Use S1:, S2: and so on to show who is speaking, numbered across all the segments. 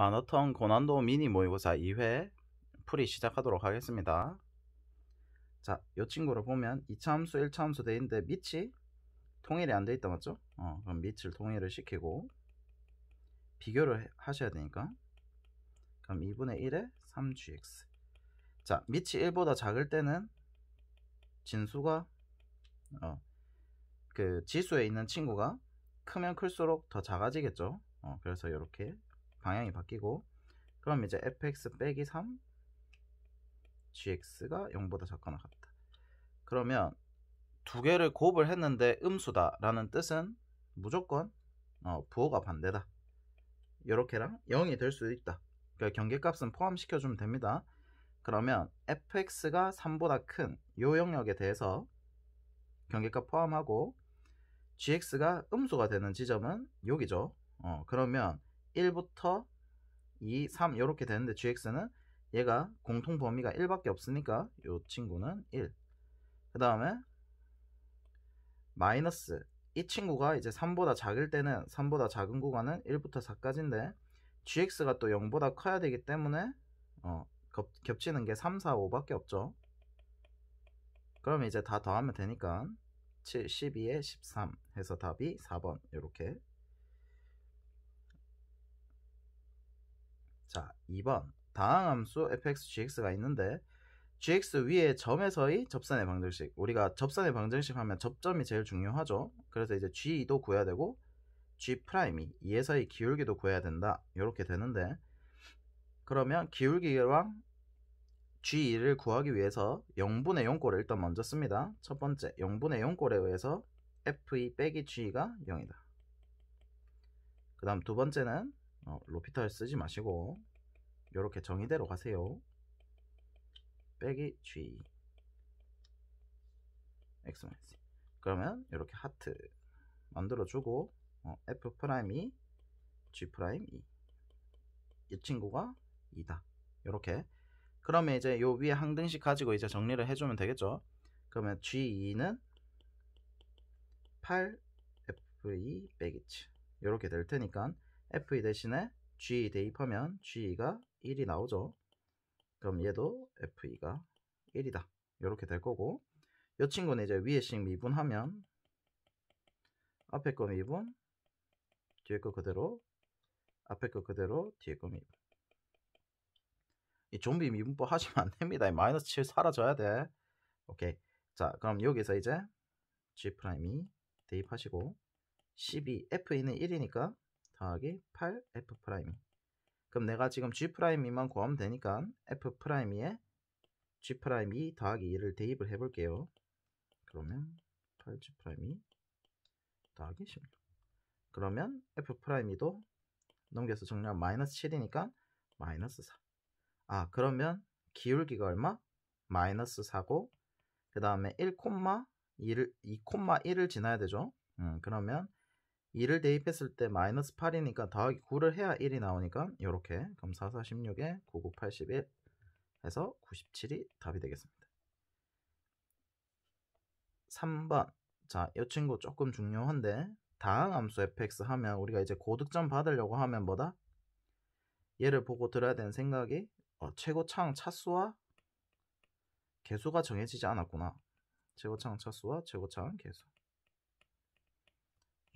S1: 마너턴 고난도 미니 모의고사 2회 풀이 시작하도록 하겠습니다. 자, 이 친구를 보면 2차 함수, 1차 함수 돼 있는데 밑이 통일이 안 돼 있다 맞죠? 그럼 밑을 통일을 시키고 비교를 하셔야 되니까 그럼 2분의 1에 3gx. 자, 밑이 1보다 작을 때는 진수가 그 지수에 있는 친구가 크면 클수록 더 작아지겠죠. 그래서 이렇게 방향이 바뀌고 그럼 이제 fx 빼기 3 gx가 0보다 작거나 같다. 그러면 두 개를 곱을 했는데 음수다 라는 뜻은 무조건 부호가 반대다. 요렇게랑 0이 될 수도 있다. 그러니까 경계값은 포함시켜주면 됩니다. 그러면 fx가 3보다 큰 요 영역에 대해서 경계값 포함하고 gx가 음수가 되는 지점은 여기죠. 그러면 1부터 2, 3 이렇게 되는데 gx는 얘가 공통 범위가 1밖에 없으니까 이 친구는 1. 그 다음에 마이너스 이 친구가 이제 3보다 작을 때는 3보다 작은 구간은 1부터 4까지인데 gx가 또 0보다 커야 되기 때문에 겹치는 게 3, 4, 5밖에 없죠. 그럼 이제 다 더하면 되니까 7, 12에 13 해서 답이 4번 이렇게. 자, 2번 다항함수 fx, gx가 있는데 gx 위에 점에서의 접선의 방정식. 우리가 접선의 방정식 하면 접점이 제일 중요하죠. 그래서 이제 g도 구해야 되고 g'2 2에서의 기울기도 구해야 된다. 이렇게 되는데 그러면 기울기랑 g2를 구하기 위해서 0분의 0꼴을 일단 먼저 씁니다. 첫 번째 0분의 0꼴에 의해서 f2 빼기 g가 0이다. 그 다음 두 번째는 로피탈 쓰지 마시고 이렇게 정의대로 가세요. 빼기 g x 마이너스. 그러면 이렇게 하트 만들어주고 f'이 g'2 이 친구가 2다. 이렇게. 그러면 이제 요 위에 항등식 가지고 이제 정리를 해주면 되겠죠. 그러면 g2는 8f2 빼기 7 이렇게 될 테니까 f2 대신에 g2 대입하면 g2가 1이 나오죠. 그럼 얘도 f2가 1이다. 이렇게 될 거고 이 친구는 이제 위에씩 미분하면 앞에 거 미분, 뒤에 거 그대로, 앞에 거 그대로, 뒤에 거 미분. 이 좀비 미분법 하시면 안 됩니다. 마이너스 7 사라져야 돼. 오케이. 자, 그럼 여기서 이제 g'2 대입하시고 12, f2는 1이니까 더하기 8f'. 그럼 내가 지금 g'2만 구하면 되니까 f'2에 g'2 더하기 2를 대입을 해볼게요. 그러면 8g'2 더하기 16. 그러면 f'도 넘겨서 정리하면 마이너스 7이니까 마이너스 4. 그러면 기울기가 얼마? 마이너스 4고 그 다음에 2,1을 지나야 되죠. 그러면 2를 대입했을 때 마이너스 8이니까 더하기 9를 해야 1이 나오니까 이렇게. 그럼 4, 4, 16에 9, 9, 81 해서 97이 답이 되겠습니다. 3번. 자, 이 친구 조금 중요한데 다항함수 fx 하면 우리가 이제 고득점 받으려고 하면 뭐다? 얘를 보고 들어야 되는 생각이 최고차항 차수와 개수가 정해지지 않았구나. 최고차항 차수와 최고차항 개수.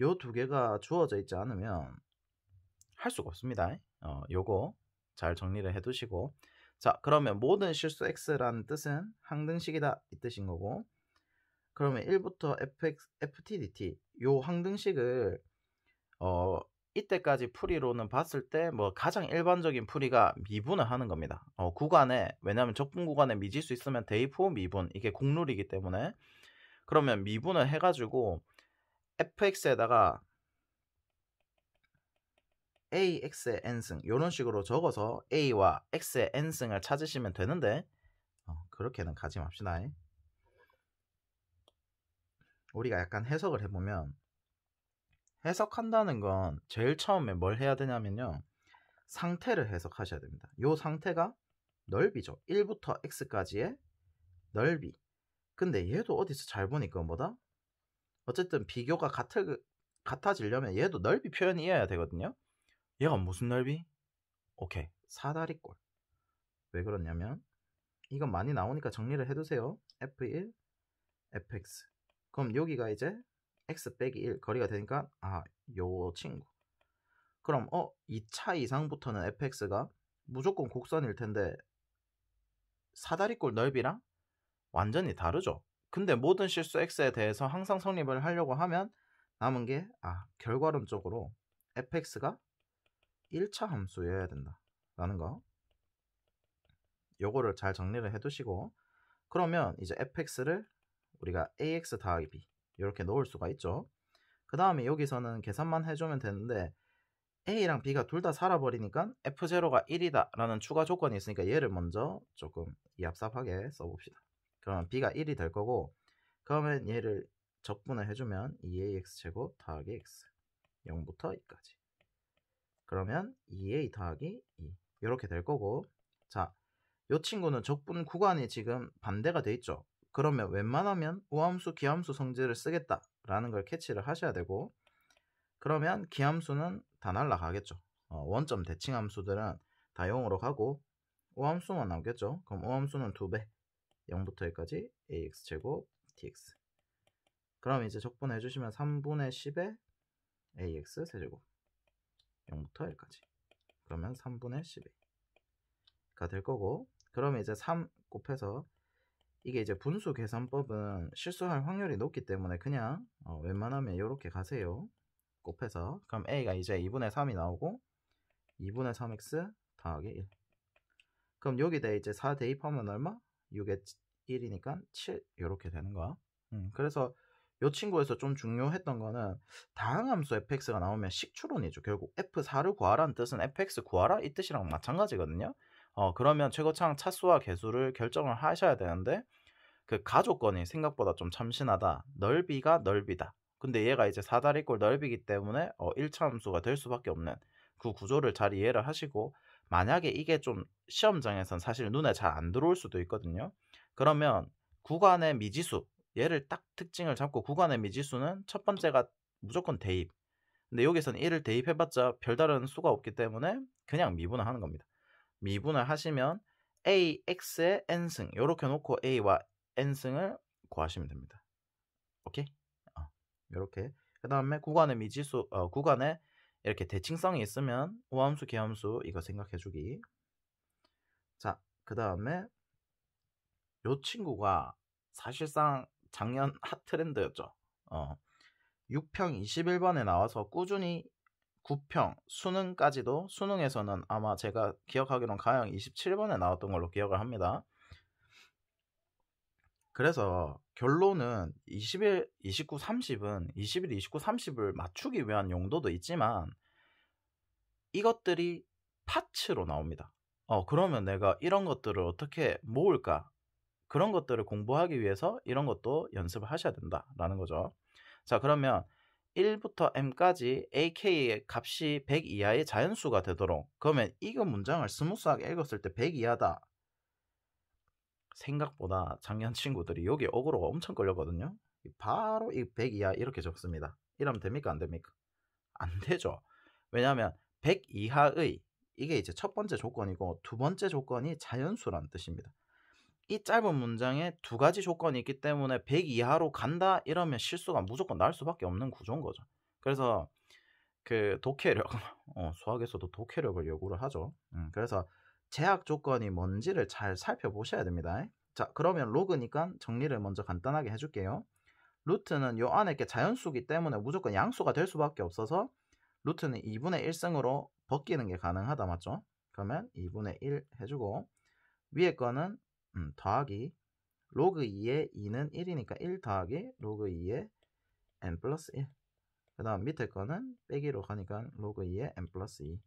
S1: 요 두 개가 주어져 있지 않으면 할 수가 없습니다. 요거 잘 정리를 해 두시고. 자, 그러면 모든 실수 x라는 뜻은 항등식이다 이 뜻인 거고 그러면 1부터 fx, ft, dt 요 항등식을 이때까지 풀이로는 봤을 때 뭐 가장 일반적인 풀이가 미분을 하는 겁니다. 구간에 왜냐하면 적분 구간에 미지수 있으면 대입 후 미분 이게 공룰이기 때문에 그러면 미분을 해가지고 fx에다가 a, x의 n승 이런 식으로 적어서 a와 x의 n승을 찾으시면 되는데 그렇게는 가지 맙시다. 우리가 약간 해석을 해보면 해석한다는 건 제일 처음에 뭘 해야 되냐면요. 상태를 해석하셔야 됩니다. 요 상태가 넓이죠. 1부터 x까지의 넓이. 근데 얘도 어디서 잘 보니까 뭐다? 어쨌든 비교가 같아지려면 얘도 넓이 표현이어야 되거든요. 얘가 무슨 넓이? 오케이. 사다리꼴. 왜 그러냐면 이건 많이 나오니까 정리를 해두세요. f1 fx. 그럼 여기가 이제 x 빼기 1 거리가 되니까 요 친구. 그럼 2차 이상부터는 fx가 무조건 곡선일 텐데 사다리꼴 넓이랑 완전히 다르죠. 근데 모든 실수 x에 대해서 항상 성립을 하려고 하면 남은 게 결과론적으로 fx가 1차 함수여야 된다 라는 거. 요거를 잘 정리를 해 두시고, 그러면 이제 fx를 우리가 ax 더하기 b 이렇게 넣을 수가 있죠. 그 다음에 여기서는 계산만 해주면 되는데 a랑 b가 둘 다 살아버리니까 f0가 1이다 라는 추가 조건이 있으니까 얘를 먼저 조금 얍삽하게 써봅시다. 그러면 b가 1이 될 거고, 그러면 얘를 적분을 해주면 2ax 제곱 더하기 x 0부터 2까지. 그러면 2a 더하기 2 이렇게 될 거고, 자, 이 친구는 적분 구간이 지금 반대가 돼 있죠. 그러면 웬만하면 우함수, 기함수 성질을 쓰겠다라는 걸 캐치를 하셔야 되고, 그러면 기함수는 다 날라가겠죠. 원점 대칭 함수들은 다 0으로 가고 우함수만 나오겠죠. 그럼 우함수는 2배 0부터 1까지 ax제곱 dx. 그럼 이제 적분해 주시면 3분의 10에 ax 세제곱 0부터 1까지. 그러면 3분의 10가 될 거고, 그러면 이제 3 곱해서 이게 이제 분수 계산법은 실수할 확률이 높기 때문에 그냥 웬만하면 이렇게 가세요. 곱해서. 그럼 a가 이제 2분의 3이 나오고 2분의 3x 더하기 1. 그럼 여기다 이제 4 대입하면 얼마? 6에 1이니까 7 이렇게 되는 거야. 그래서 이 친구에서 좀 중요했던 거는 다항함수 fx가 나오면 식추론이죠. 결국 f4를 구하라는 뜻은 fx 구하라 이 뜻이랑 마찬가지거든요. 그러면 최고차항 차수와 개수를 결정을 하셔야 되는데 그 가조건이 생각보다 좀 참신하다. 넓이가 넓이다. 근데 얘가 이제 사다리꼴 넓이기 때문에 1차 함수가 될 수밖에 없는 그 구조를 잘 이해를 하시고, 만약에 이게 좀 시험장에선 사실 눈에 잘 안 들어올 수도 있거든요. 그러면 구간의 미지수, 얘를 딱 특징을 잡고 구간의 미지수는 첫 번째가 무조건 대입. 근데 여기서는 1을 대입해봤자 별다른 수가 없기 때문에 그냥 미분을 하는 겁니다. 미분을 하시면 ax의 n승 이렇게 놓고 a와 n승을 구하시면 됩니다. 오케이? 이렇게. 그 다음에 구간의 미지수, 구간에 이렇게 대칭성이 있으면 우함수, 기함수 이거 생각해주기. 자, 그 다음에 요 친구가 사실상 작년 핫트렌드였죠. 6평 21번에 나와서 꾸준히 9평 수능까지도, 수능에서는 아마 제가 기억하기로는 가형 27번에 나왔던 걸로 기억을 합니다. 그래서 결론은 21, 29, 30은 21, 29, 30을 맞추기 위한 용도도 있지만 이것들이 파츠로 나옵니다. 그러면 내가 이런 것들을 어떻게 모을까? 그런 것들을 공부하기 위해서 이런 것도 연습을 하셔야 된다라는 거죠. 자, 그러면 1부터 m까지 ak의 값이 100 이하의 자연수가 되도록, 그러면 이거 문장을 스무스하게 읽었을 때 100 이하다. 생각보다 작년 친구들이 여기 어그로가 엄청 걸렸거든요. 바로 이 100 이하 이렇게 적습니다. 이러면 됩니까? 안 됩니까? 안 되죠. 왜냐하면 100 이하의 이게 이제 첫 번째 조건이고 두 번째 조건이 자연수라는 뜻입니다. 이 짧은 문장에 두 가지 조건이 있기 때문에 100 이하로 간다 이러면 실수가 무조건 날 수밖에 없는 구조인 거죠. 그래서 그 독해력, 수학에서도 독해력을 요구를 하죠. 그래서 제약 조건이 뭔지를 잘 살펴보셔야 됩니다. 자, 그러면 로그니까 정리를 먼저 간단하게 해줄게요. 루트는 요 안에 게 자연수기 때문에 무조건 양수가 될 수밖에 없어서 루트는 2분의 1승으로 벗기는 게 가능하다, 맞죠? 그러면 2분의 1 해주고, 위에 거는 더하기 로그 2의 2는 1이니까 1 더하기 로그 2의 n 플러스 1. 그 다음 밑에 거는 빼기로 가니까 로그 2의 n 플러스 2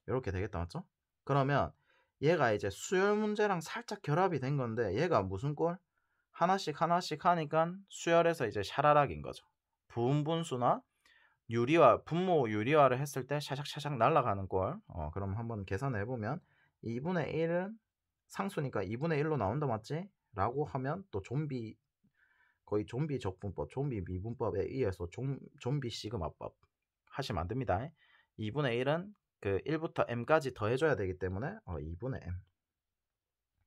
S1: 이렇게 되겠다, 맞죠? 그러면 얘가 이제 수열 문제랑 살짝 결합이 된 건데 얘가 무슨 꼴? 하나씩 하나씩 하니까 수열에서 이제 샤라락인 거죠. 부분분수나 유리화, 분모 유리화를 했을 때 샤샥샤샥 날아가는 꼴. 그럼 한번 계산을 해보면 2분의 1은 상수니까 2분의 1로 나온다, 맞지? 라고 하면 또 거의 좀비 적분법, 좀비 미분법에 의해서 좀비 시그마법 하시면 안 됩니다. 2분의 1은 그 1부터 m까지 더해줘야 되기 때문에 2분의 m.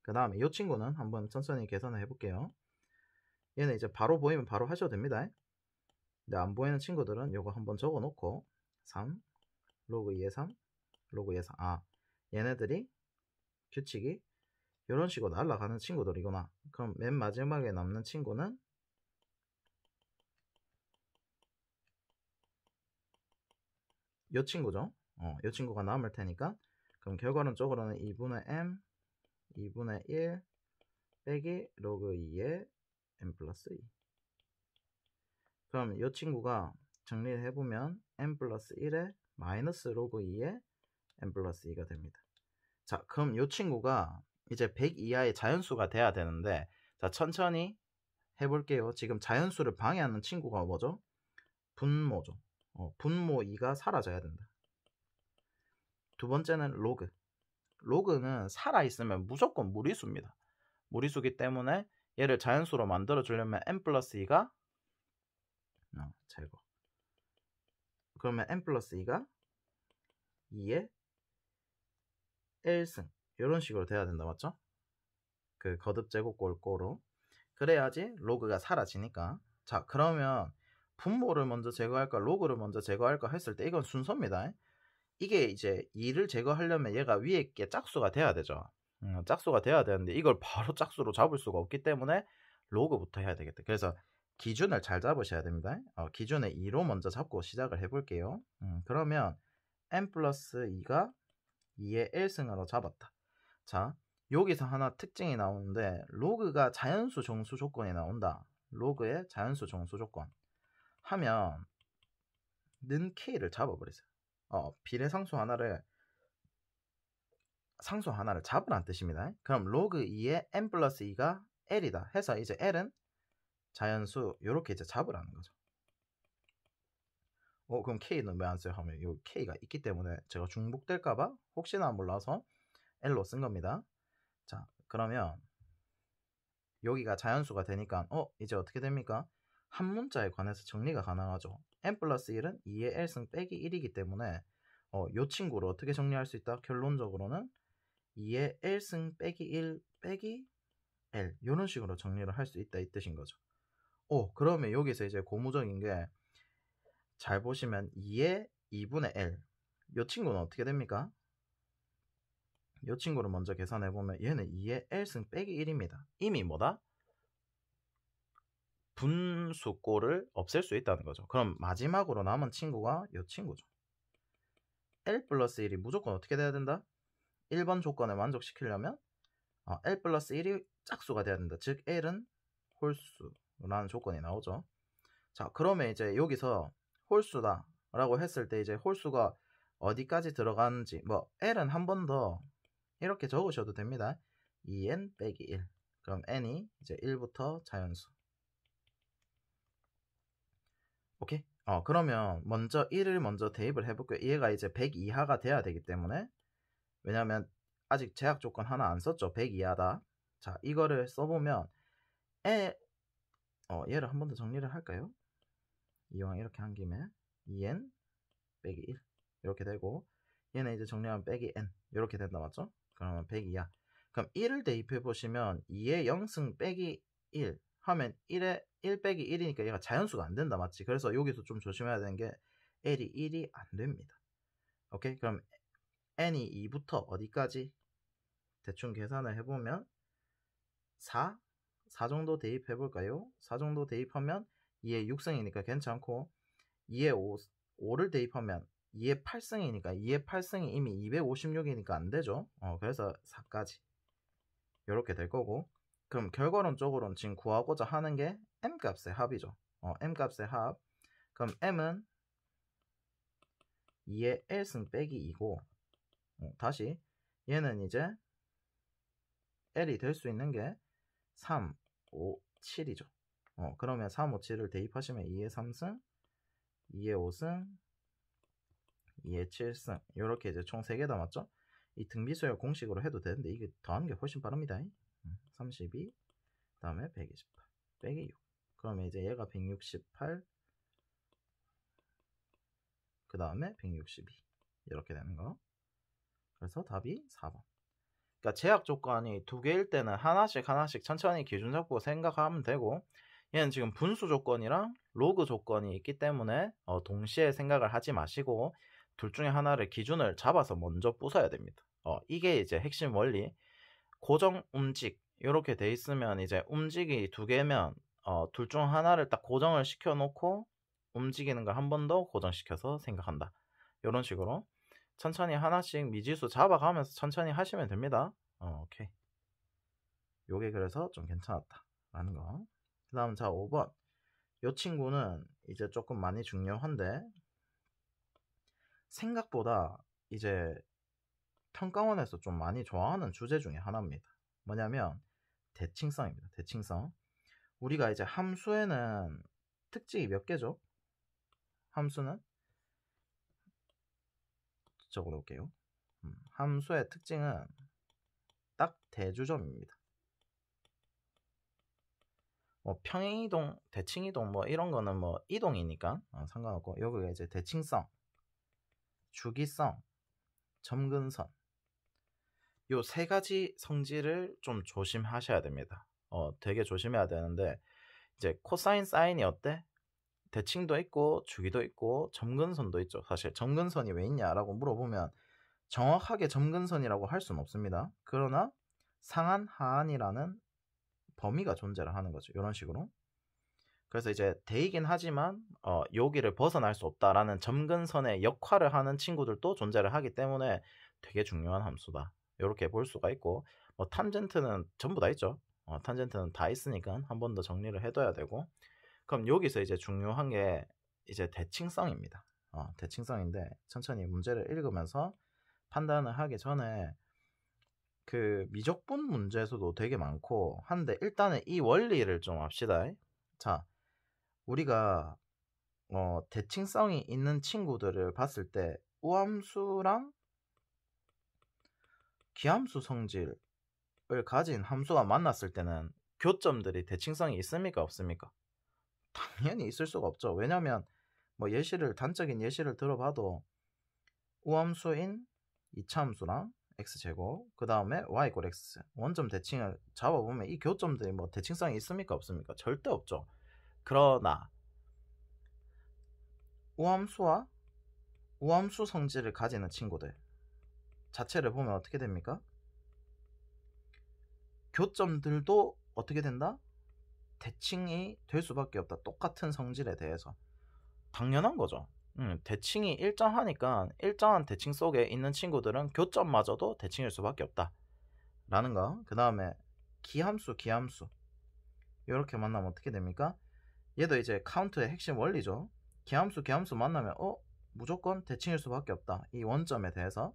S1: 그 다음에 이 친구는 한번 천천히 계산을 해볼게요. 얘는 이제 바로 보이면 바로 하셔도 됩니다. 근데 안 보이는 친구들은 요거 한번 적어 놓고 3 로그 2의 3 로그 2의 3. 얘네들이 규칙이 이런 식으로 날아가는 친구들이구나. 그럼 맨 마지막에 남는 친구는 이 친구죠. 이 친구가 남을 테니까 그럼 결과론적으로는 2분의 m 2분의 1 빼기 로그 2의 m 플러스 2. 그럼 이 친구가 정리를 해보면 m 플러스 1에 마이너스 로그 2의 m 플러스 2가 됩니다. 자, 그럼 이 친구가 이제 100 이하의 자연수가 돼야 되는데, 자, 천천히 해볼게요. 지금 자연수를 방해하는 친구가 뭐죠? 분모죠. 분모 2가 사라져야 된다. 두 번째는 로그. 로그는 살아있으면 무조건 무리수입니다. 무리수기 때문에 얘를 자연수로 만들어 주려면 m 플러스 2가 제거. 그러면 m 플러스 2가 2의 1승 이런 식으로 돼야 된다, 맞죠? 그 거듭 제곱 골고루. 그래야지 로그가 사라지니까. 자, 그러면 분모를 먼저 제거할까 로그를 먼저 제거할까 했을 때 이건 순서입니다. 이게 이제 2를 제거하려면 얘가 위에 게 짝수가 돼야 되죠. 짝수가 돼야 되는데 이걸 바로 짝수로 잡을 수가 없기 때문에 로그부터 해야 되겠다. 그래서 기준을 잘 잡으셔야 됩니다. 기준을 2로 먼저 잡고 시작을 해볼게요. 그러면 m 플러스 2가 2의 1승으로 잡았다. 자, 여기서 하나 특징이 나오는데 로그가 자연수 정수 조건이 나온다. 로그의 자연수 정수 조건 하면 는 k를 잡아버리세요. 비례상수 하나를 상수 하나를 잡으란 뜻입니다. 그럼 로그 2의 m 플러스 2가 l이다 해서 이제 l은 자연수 요렇게 이제 잡으라는 거죠. 그럼 k는 왜 안 써요 하면 요 k가 있기 때문에 제가 중복될까봐 혹시나 몰라서 l로 쓴 겁니다. 자, 그러면 여기가 자연수가 되니까 이제 어떻게 됩니까? 한 문자에 관해서 정리가 가능하죠. m 플러스 1은 2의 l승 빼기 1이기 때문에 요 친구를 어떻게 정리할 수 있다? 결론적으로는 2의 l승 빼기 1 빼기 l 이런 식으로 정리를 할 수 있다 이 뜻인 거죠. 그러면 여기서 이제 고무적인 게 잘 보시면 2의 2분의 l 요 친구는 어떻게 됩니까? 요 친구를 먼저 계산해 보면 얘는 2의 l승 빼기 1입니다. 이미 뭐다? 분수꼴을 없앨 수 있다는 거죠. 그럼 마지막으로 남은 친구가 이 친구죠. l 플러스 1이 무조건 어떻게 돼야 된다? 1번 조건을 만족시키려면 l 플러스 1이 짝수가 돼야 된다. 즉 l은 홀수라는 조건이 나오죠. 자, 그러면 이제 여기서 홀수다 라고 했을 때 이제 홀수가 어디까지 들어가는지 l은 한 번 더 이렇게 적으셔도 됩니다. 2n 빼기 1. 그럼 n이 이제 1부터 자연수. 오케이? 그러면 먼저 1을 먼저 대입을 해볼게요. 얘가 이제 100 이하가 돼야 되기 때문에, 왜냐면 아직 제약 조건 하나 안 썼죠. 100 이하다. 자, 이거를 써보면 얘를 한 번 더 정리를 할까요? 이왕 이렇게 한 김에 2n 빼기 1 이렇게 되고, 얘는 이제 정리하면 빼기 n 이렇게 된다, 맞죠? 그러면 100 이하. 그럼 1을 대입해 보시면 2의 0승 빼기 1 하면 1에 1 빼기 1이니까 얘가 자연수가 안 된다, 맞지? 그래서 여기서 좀 조심해야 되는 게 l이 1이 안 됩니다. 오케이? 그럼 n이 2부터 어디까지? 대충 계산을 해보면 4 정도 대입해 볼까요? 4 정도 대입하면 2의 6승이니까 괜찮고, 2의 5를 대입하면 2의 8승이니까 2의 8승이 이미 256이니까 안 되죠. 그래서 4까지 이렇게 될 거고, 그럼 결과론적으로는 지금 구하고자 하는 게 m값의 합이죠. m값의 합. 그럼 m은 2의 1승 빼기 2고, 다시 얘는 이제 l이 될 수 있는 게 3, 5, 7이죠. 그러면 3, 5, 7을 대입하시면 2의 3승, 2의 5승, 2의 7승 이렇게 이제 총 3개 남았죠. 이 등비수열 공식으로 해도 되는데 이게 더하는 게 훨씬 빠릅니다. 32, 그 다음에 128 빼기 6. 그러면 이제 얘가 168, 그 다음에 162 이렇게 되는 거. 그래서 답이 4번. 그러니까 제약 조건이 두 개일 때는 하나씩 천천히 기준 잡고 생각하면 되고, 얘는 지금 분수 조건이랑 로그 조건이 있기 때문에 동시에 생각을 하지 마시고 둘 중에 하나를 기준을 잡아서 먼저 부숴야 됩니다. 이게 이제 핵심 원리. 고정 움직 이렇게 돼 있으면 이제 움직이 두 개면 둘 중 하나를 딱 고정을 시켜 놓고 움직이는 걸 한 번 더 고정시켜서 생각한다. 이런 식으로 천천히 하나씩 미지수 잡아가면서 천천히 하시면 됩니다. 오케이. 요게 그래서 좀 괜찮았다 라는 거. 그 다음 자 5번. 요 친구는 이제 조금 많이 중요한데 생각보다 이제 평가원에서 좀 많이 좋아하는 주제 중에 하나입니다. 뭐냐면 대칭성입니다. 대칭성. 우리가 이제 함수에는 특징이 몇 개죠? 함수는 적어놓을게요. 함수의 특징은 딱 대주점입니다. 뭐 평행이동, 대칭이동 뭐 이런 거는 뭐 이동이니까 상관없고, 여기가 이제 대칭성, 주기성, 점근선, 요 세 가지 성질을 좀 조심하셔야 됩니다. 되게 조심해야 되는데, 이제 코사인 사인이 어때? 대칭도 있고 주기도 있고 점근선도 있죠. 사실 점근선이 왜 있냐라고 물어보면 정확하게 점근선이라고 할 수는 없습니다. 그러나 상한 하한이라는 범위가 존재를 하는 거죠. 이런 식으로. 그래서 이제 대이긴 하지만 여기를 벗어날 수 없다라는 점근선의 역할을 하는 친구들도 존재를 하기 때문에 되게 중요한 함수다. 이렇게 볼 수가 있고, 뭐 탄젠트는 전부 다 있죠. 탄젠트는 다 있으니까 한 번 더 정리를 해둬야 되고. 그럼 여기서 이제 중요한 게 이제 대칭성입니다. 대칭성인데 천천히 문제를 읽으면서 판단을 하기 전에 그 미적분 문제에서도 되게 많고 한데, 일단은 이 원리를 좀 합시다. 자, 우리가 대칭성이 있는 친구들을 봤을 때 우함수랑 기함수 성질을 가진 함수가 만났을 때는 교점들이 대칭성이 있습니까? 없습니까? 당연히 있을 수가 없죠. 왜냐면 뭐 단적인 예시를 들어봐도 우함수인 이차함수랑 x제곱, 그 다음에 y = x 원점 대칭을 잡아보면 이 교점들이 뭐 대칭성이 있습니까? 없습니까? 절대 없죠. 그러나 우함수와 우함수 성질을 가지는 친구들 자체를 보면 어떻게 됩니까? 교점들도 어떻게 된다? 대칭이 될 수밖에 없다. 똑같은 성질에 대해서. 당연한 거죠. 대칭이 일정하니까 일정한 대칭 속에 있는 친구들은 교점마저도 대칭일 수밖에 없다 라는 거. 그 다음에 기함수 이렇게 만나면 어떻게 됩니까? 얘도 이제 카운트의 핵심 원리죠. 기함수 만나면 무조건 대칭일 수밖에 없다. 이 원점에 대해서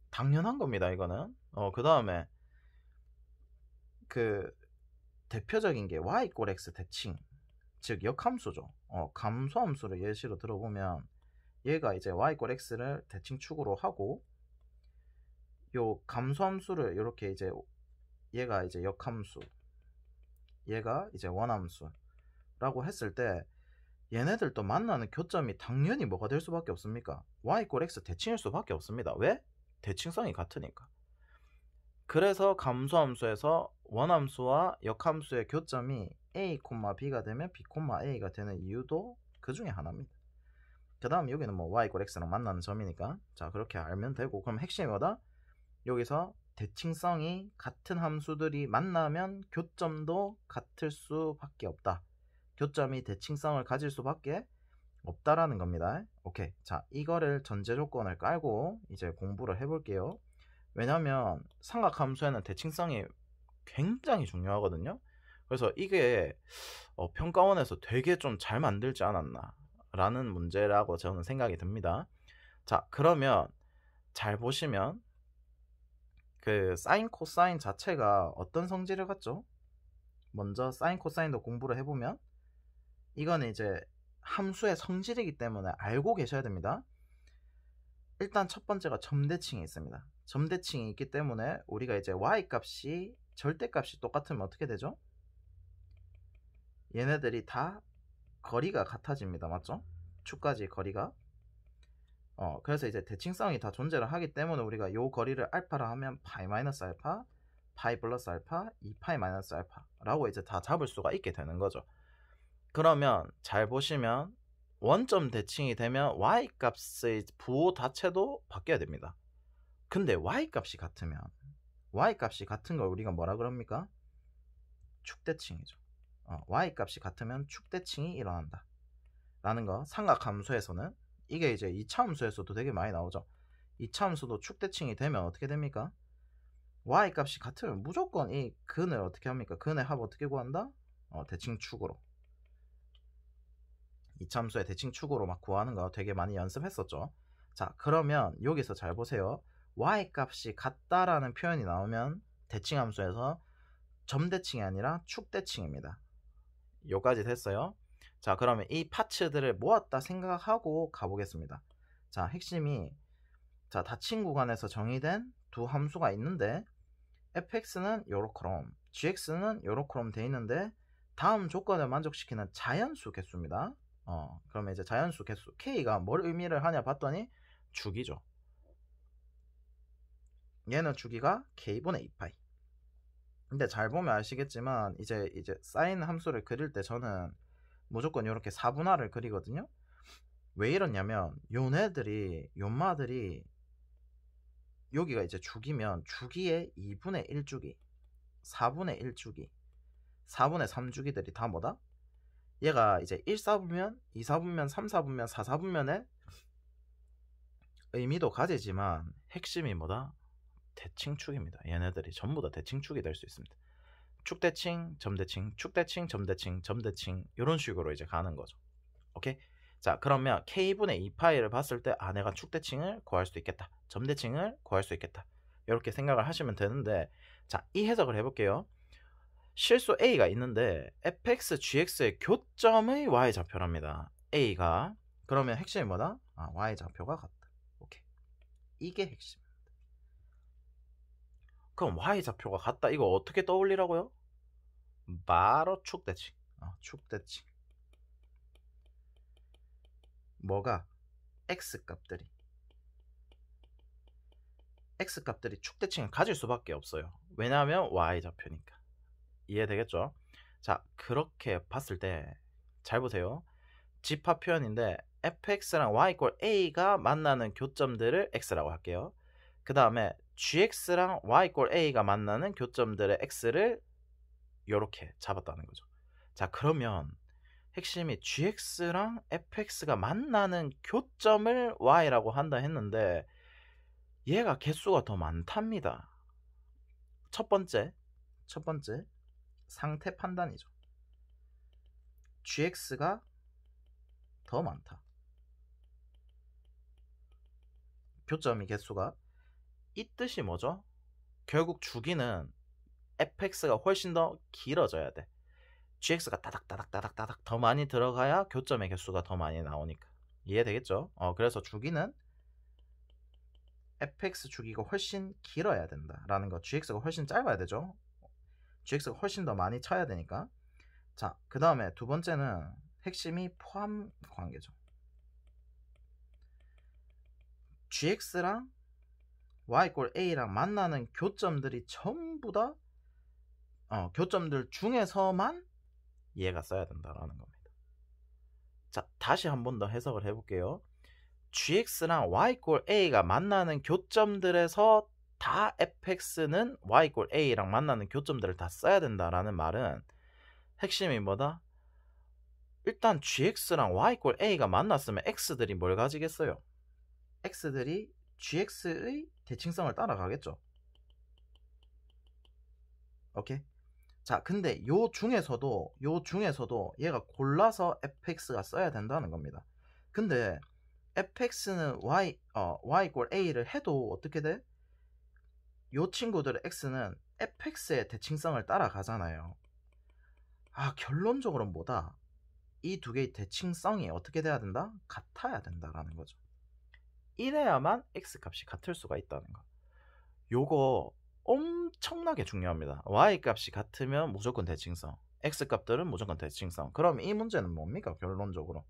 S1: 당연한 겁니다. 이거는. 그 다음에 그 대표적인 게 y = x 대칭, 즉 역함수죠. 감소함수를 예시로 들어보면 얘가 이제 y = x를 대칭축으로 하고 요 감소함수를 이렇게 이제 얘가 이제 역함수, 얘가 이제 원함수라고 했을 때 얘네들도 만나는 교점이 당연히 뭐가 될 수밖에 없습니까? y = x 대칭일 수밖에 없습니다. 왜? 대칭성이 같으니까. 그래서 감소함수에서 원함수와 역함수의 교점이 a, b가 되면 b, a가 되는 이유도 그 중에 하나입니다. 그 다음 여기는 뭐 y = x랑 만나는 점이니까 자 그렇게 알면 되고, 그럼 핵심이 뭐다? 여기서 대칭성이 같은 함수들이 만나면 교점도 같을 수밖에 없다. 교점이 대칭성을 가질 수밖에 없다라는 겁니다. 오케이. 자, 이거를 전제 조건을 깔고 이제 공부를 해볼게요. 왜냐면 삼각함수에는 대칭성이 굉장히 중요하거든요. 그래서 이게 평가원에서 되게 좀 잘 만들지 않았나 라는 문제라고 저는 생각이 듭니다. 자, 그러면 잘 보시면 그 사인 코사인 자체가 어떤 성질을 갖죠? 먼저 사인 코사인도 공부를 해보면 이거는 이제 함수의 성질이기 때문에 알고 계셔야 됩니다. 일단 첫 번째가 점대칭이 있습니다. 점대칭이 있기 때문에 우리가 이제 y값이 절대값이 똑같으면 어떻게 되죠? 얘네들이 다 거리가 같아집니다. 맞죠? 축까지 거리가 그래서 이제 대칭성이 다 존재를 하기 때문에 우리가 요 거리를 알파라 하면 파이 마이너스 알파, 파이 플러스 알파, 2파이 마이너스 알파라고 이제 다 잡을 수가 있게 되는 거죠. 그러면 잘 보시면 원점 대칭이 되면 y값의 부호 자체도 바뀌어야 됩니다. 근데 y값이 같으면 y값이 같은 걸 우리가 뭐라 그럽니까? 축대칭이죠. y값이 같으면 축대칭이 일어난다 라는 거 삼각함수에서는 이게 이제 2차 함수에서도 되게 많이 나오죠. 2차 함수도 축대칭이 되면 어떻게 됩니까? y값이 같으면 무조건 이 근을 어떻게 합니까? 근의 합 어떻게 구한다? 대칭축으로. 2차 함수의 대칭축으로 막 구하는 거 되게 많이 연습했었죠. 자, 그러면 여기서 잘 보세요. y값이 같다라는 표현이 나오면 대칭함수에서 점대칭이 아니라 축대칭입니다. 요까지 됐어요. 자, 그러면 이 파츠들을 모았다 생각하고 가보겠습니다. 자, 핵심이 자, 닫힌 구간에서 정의된 두 함수가 있는데 fx는 요렇게럼 gx는 요렇게럼 돼 있는데 다음 조건을 만족시키는 자연수 개수입니다. 그러면 이제 자연수 개수 k가 뭘 의미를 하냐 봤더니 주기죠. 얘는 주기가 k분의 2파이. 근데 잘 보면 아시겠지만 이제 사인 함수를 그릴 때 저는 무조건 이렇게 4분할을 그리거든요. 왜 이러냐면 요마들이 여기가 이제 주기면 주기의 2분의 1주기, 4분의 1주기, 4분의 3주기들이 다 뭐다? 얘가 이제 1사분면, 2사분면, 3사분면, 4사분면의 의미도 가지지만 핵심이 뭐다? 대칭축입니다. 얘네들이 전부 다 대칭축이 될 수 있습니다. 축대칭, 점대칭, 축대칭, 점대칭, 점대칭 이런 식으로 이제 가는 거죠. 오케이? 자, 그러면 k분의 2파이를 봤을 때 내가 축대칭을 구할 수 있겠다. 점대칭을 구할 수 있겠다. 이렇게 생각을 하시면 되는데 자, 이 해석을 해볼게요. 실수 a가 있는데 fx, gx의 교점의 y좌표랍니다. a가 그러면 핵심이 뭐다? y좌표가 같다. 오케이. 이게 핵심입니다. 그럼 y좌표가 같다. 이거 어떻게 떠올리라고요? 바로 축대칭. 축대칭. 뭐가? x값들이 축대칭을 가질 수밖에 없어요. 왜냐하면 y좌표니까. 이해되겠죠? 자, 그렇게 봤을 때 잘 보세요. 집합 표현인데 fx랑 y = a가 만나는 교점들을 x라고 할게요. 그 다음에 gx랑 y = a가 만나는 교점들의 x를 이렇게 잡았다는 거죠. 자, 그러면 핵심이 gx랑 fx가 만나는 교점을 y라고 한다 했는데 얘가 개수가 더 많답니다. 첫 번째 상태 판단이죠. gx가 더 많다. 교점이 개수가. 이 뜻이 뭐죠? 결국 주기는 fx가 훨씬 더 길어져야 돼. gx가 따닥따닥 더 많이 들어가야 교점의 개수가 더 많이 나오니까. 이해되겠죠? 그래서 주기는 fx 주기가 훨씬 길어야 된다라는 거. gx가 훨씬 짧아야 되죠. gx가 훨씬 더 많이 쳐야 되니까. 자, 그 다음에 두 번째는 핵심이 포함 관계죠. gx랑 y = a랑 만나는 교점들이 전부 다 교점들 중에서만 얘가 써야 된다라는 겁니다. 자, 다시 한 번 더 해석을 해볼게요. gx랑 y = a가 만나는 교점들에서 다 fx는 y = a랑 만나는 교점들을 다 써야 된다라는 말은 핵심이 뭐다? 일단 gx랑 y = a가 만났으면 x들이 뭘 가지겠어요? x들이 gx의 대칭성을 따라가겠죠. 오케이? 자, 근데 요 중에서도 얘가 골라서 fx가 써야 된다는 겁니다. 근데 fx는 y = a를 해도 어떻게 돼? 요 친구들의 x는 fx의 대칭성을 따라가잖아요. 결론적으로 뭐다? 이 두 개의 대칭성이 어떻게 돼야 된다? 같아야 된다라는 거죠. 이래야만 x값이 같을 수가 있다는 거. 요거 엄청나게 중요합니다. y값이 같으면 무조건 대칭성, x값들은 무조건 대칭성. 그럼 이 문제는 뭡니까? 결론적으로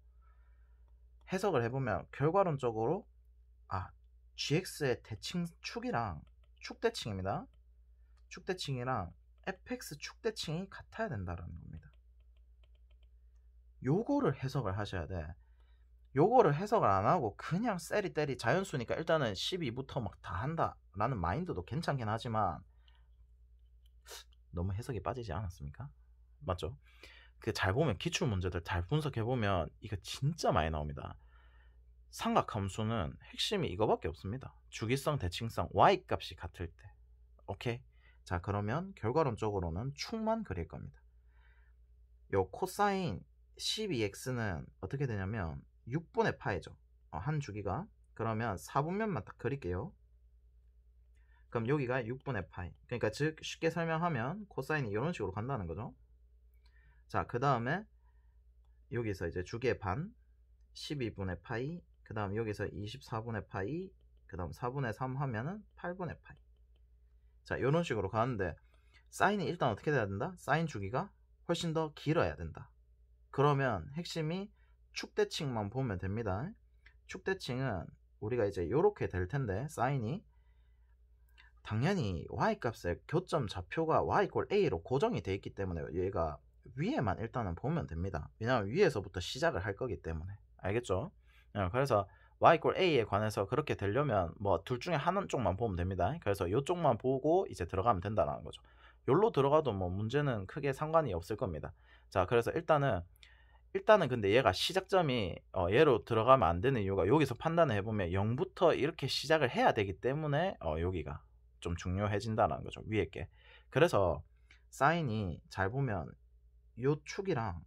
S1: 해석을 해보면 결과론적으로 GX의 대칭 축이랑 축대칭입니다. 축대칭이랑 fx 축대칭이 같아야 된다라는 겁니다. 요거를 해석을 하셔야 돼. 요거를 해석을 안 하고 그냥 셀이 때리 자연수니까 일단은 12부터 막 다 한다 라는 마인드도 괜찮긴 하지만 너무 해석이 빠지지 않았습니까? 맞죠? 그 잘 보면 기출 문제들 잘 분석해 보면 이거 진짜 많이 나옵니다. 삼각함수는 핵심이 이거밖에 없습니다. 주기성, 대칭성, y 값이 같을 때. 오케이? 자, 그러면 결과론적으로는 축만 그릴 겁니다. 요 코사인 12x는 어떻게 되냐면 6분의 파이죠. 한 주기가. 그러면 4분면만 딱 그릴게요. 그럼 여기가 6분의 파이. 그러니까 즉 쉽게 설명하면 코사인이 이런 식으로 간다는 거죠. 자, 그 다음에 여기서 이제 주기의 반 12분의 파이, 그 다음 여기서 24분의 파이, 그 다음 4분의 3 하면은 8분의 파이. 자, 이런 식으로 가는데 사인이 일단 어떻게 돼야 된다? 사인 주기가 훨씬 더 길어야 된다. 그러면 핵심이 축대칭만 보면 됩니다. 축대칭은 우리가 이제 이렇게 될 텐데 사인이 당연히 y값의 교점 좌표가 y = a로 고정이 되어 있기 때문에 얘가 위에만 일단은 보면 됩니다. 왜냐하면 위에서부터 시작을 할 거기 때문에. 알겠죠? 그래서 y = a에 관해서 그렇게 되려면 뭐 둘 중에 한쪽만 보면 됩니다. 그래서 이쪽만 보고 이제 들어가면 된다는 거죠. 여기로 들어가도 뭐 문제는 크게 상관이 없을 겁니다. 자, 그래서 일단은 근데 얘가 시작점이 얘로 들어가면 안 되는 이유가 여기서 판단을 해보면 0부터 이렇게 시작을 해야 되기 때문에 여기가 좀 중요해진다는 거죠. 위에 게. 그래서 사인이 잘 보면 요 축이랑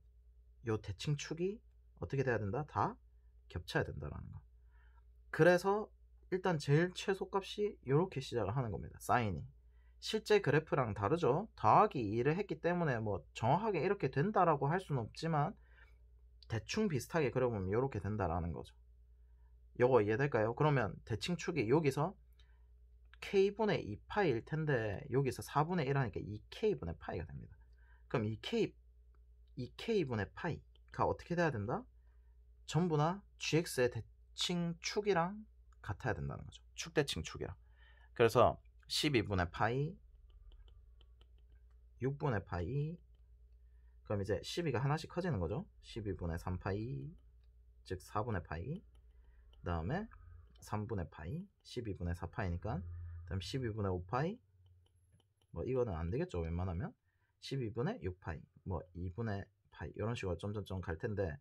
S1: 요 대칭 축이 어떻게 돼야 된다? 다 겹쳐야 된다는 거. 그래서 일단 제일 최소값이 이렇게 시작을 하는 겁니다. 사인이. 실제 그래프랑 다르죠. 더하기 2를 했기 때문에 뭐 정확하게 이렇게 된다라고 할 수는 없지만 대충 비슷하게 그려보면 이렇게 된다라는 거죠. 요거 이해될까요? 그러면 대칭 축이 여기서 k분의 2파이일 텐데 여기서 4분의 1 하니까 2k분의 파이가 됩니다. 그럼 2k분의 파이가 어떻게 돼야 된다? 전부나 gx의 대칭 축이랑 같아야 된다는 거죠. 축대칭 축이랑. 그래서 12분의 파이, 6분의 파이, 그럼 이제 12가 하나씩 커지는 거죠. 12분의 3파이, 즉 4분의 파이, 그 다음에 3분의 파이, 12분의 4파이니까 그다음 12분의 5파이, 뭐 이거는 안 되겠죠. 웬만하면 12분의 6파이, 뭐 2분의 파이 이런 식으로 점점점 갈 텐데,